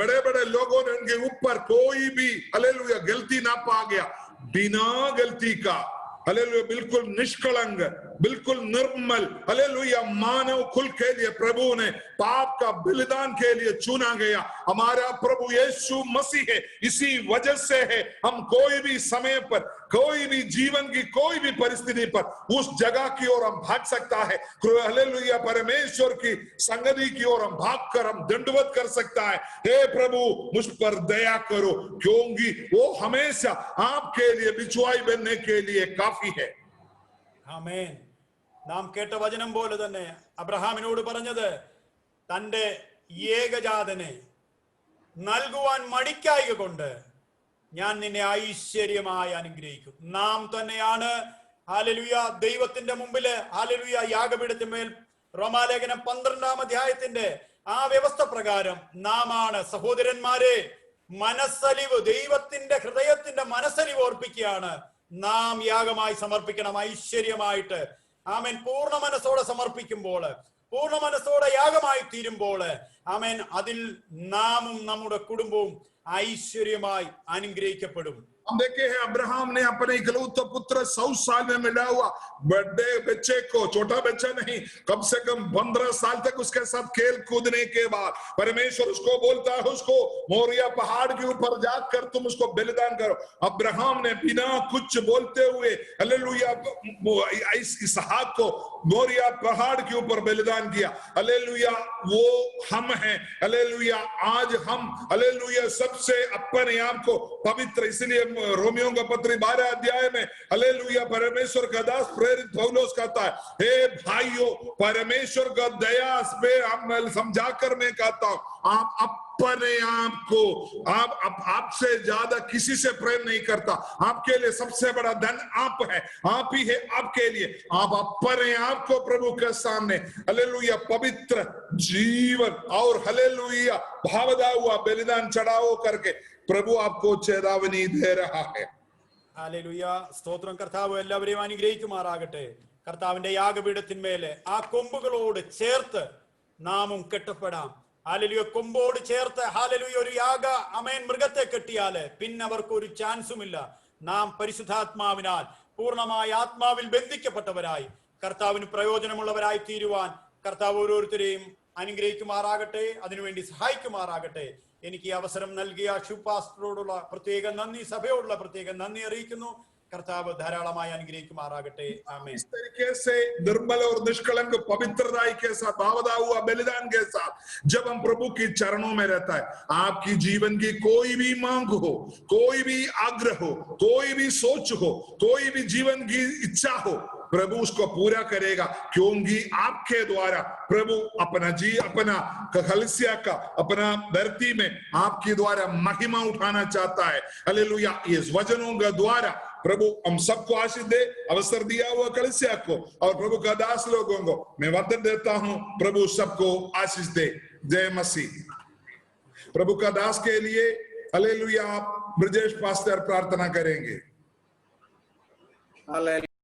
बड़े बड़े लोगों ने उनके ऊपर कोई भी हालेलुया गलती ना पा गया। बिना गलती का हालेलुया बिल्कुल निष्कलंक बिल्कुल निर्मल हालेलुया मानव कुल के लिए प्रभु ने पाप का बलिदान के लिए चुना गया। हमारा प्रभु यीशु मसीह है, इसी वजह से है हम कोई भी समय पर कोई भी जीवन की कोई भी परिस्थिति पर उस जगह की ओर हम भाग सकता है। हालेलुया परमेश्वर की संगति की ओर हम भाग कर हम दंडवत कर सकता है। हे प्रभु मुझ पर दया करो क्योंकि वो हमेशा आपके लिए बिछुआई बनने के लिए काफी है। ആമേൻ. നാം കേട്ട വചനം പോലെ തന്നെ അബ്രഹാമിനോട് പറഞ്ഞത് തന്റെ ഏകജാതനെ നൽകുവാൻ മടിക്കായക കൊണ്ട് ഞാൻ നിന്നെ ഐശ്വര്യമായി അനുഗ്രഹിക്കും. നാം തന്നെയാണ് ഹല്ലേലൂയ ദൈവത്തിന്റെ മുമ്പില് ഹല്ലേലൂയ യാഗപീഠത്തിന്മേൽ റോമാലേഖനം 12-ാം അധ്യായത്തിന്റെ ആ വ്യവസ്ഥ പ്രകാരം നാമാണ് സഹോദരന്മാരെ മനസ്സലിവ് ദൈവത്തിന്റെ ഹൃദയത്തിന്റെ മനസ്സലിവ് ഓർപ്പിക്കുകയാണ് നാം യാഗമായി സമർപ്പിക്കണം ഐശ്വര്യമായിട്ട്. ആമേൻ. പൂർണ്ണ മനസ്സോടെ സമർപ്പിക്കുമ്പോൾ പൂർണ്ണ മനസ്സോടെ യാഗമായി തീരുമ്പോൾ ആമേൻ അതിൽ നാമും നമ്മുടെ കുടുംബവും ഐശ്വര്യമായി അനുഗ്രഹിക്കപ്പെടും. हम देखे हैं अब्राहम ने अपने इकलौते पुत्र 100 साल में मिला हुआ बड़े बच्चे को, छोटा बच्चा नहीं, कम से कम 15 साल तक उसके साथ खेल कूदने के बाद परमेश्वर उसको बोलता है उसको मोरिया पहाड़ के ऊपर जाकर तुम उसको बलिदान करो। अब्राहम ने बिना कुछ बोलते हुए हालेलुया इसहाक को मोरिया पहाड़ के ऊपर बलिदान किया। हालेलुया वो हम हैं हालेलुया। आज हम हालेलुया सबसे अपने आप को पवित्र, इसलिए रोमियो का पत्री 12 अध्याय में हालेलुया परमेश्वर का दास प्रेरित पौलुस कहता है हे भाइयों परमेश्वर का दया पे हम समझाकर मैं कहता हूं आप अपने आप को आपसे ज्यादा किसी से प्रेम नहीं करता। आपके लिए सबसे बड़ा धन आप है, आप ही है आपके लिए। आप अपने आप को प्रभु के सामने हालेलुया पवित्र जीवन और हालेलुया भावदा हुआ बलिदान चढ़ाओ करके प्रभु आपको चेतावनी दे रहा है। ഹല്ലേലൂയ, സ്തോത്രം. കർത്താവ് എല്ലാവരെയും അനുഗ്രഹിക്കുമാറാകട്ടെ. കർത്താവിന്റെ യാഗപീഠത്തിന്മേലെ ആ കൊമ്പുകളോട് ചേർത്ത് നാമും കെട്ടപ്പെടാം. ഹല്ലേലൂയ, കൊമ്പോട് ചേർത്ത് ഹല്ലേലൂയ ഒരു യാഗ അമേൻ മൃഗത്തെ കെട്ടിയാല് പിന്നെ അവർക്ക് ഒരു ചാൻസും ഇല്ല. നാം പരിശുദ്ധാത്മാവിനാൽ പൂർണ്ണമായ ആത്മാവിൽ ബന്ധിക്കപ്പെട്ടവരായി കർത്താവിന് പ്രയോജനമുള്ളവരായി തീരുവാൻ കർത്താവ് ഓരോരുത്തരെയും അനുഗ്രഹിക്കുമാറാകട്ടെ, അതിനുവേണ്ടി സഹായിക്കുമാറാകട്ടെ. എനിക്ക് ഈ അവസരം നൽകിയ ഷുപാസ്റ്ററോടുള്ള പ്രത്യേക നന്ദി, സഭയോടുള്ള പ്രത്യേക നന്ദി അറിയിക്കുന്നു. कर्ताव धाराளமாய் अनुग्रहिக்குமாറാகട്ടെ. आमीन. इस तरीके से निर्मल और निष्कलंक पवित्रताई के साथ भावदा हुआ बलिदान के साथ जब हम प्रभु के चरणों में रहता है, आपकी जीवन की कोई भी मांग हो, कोई भी आग्रह हो, कोई भी सोच हो, कोई भी जीवन की इच्छा हो, प्रभु उसको पूरा करेगा, क्योंकि आपके द्वारा प्रभु अपना कलीसिया का अपना धरती में आपके द्वारा महिमा उठाना चाहता है। हालेलुया। इस वचनों के द्वारा प्रभु हम सबको आशीष दे, अवसर दिया हुआ कलीसिया को और प्रभु का दास लोगों को मैं वचन देता हूं, प्रभु सबको आशीष दे। जय मसीह। प्रभु का दास के लिए हालेलुया ब्रजेश पास्टर प्रार्थना करेंगे।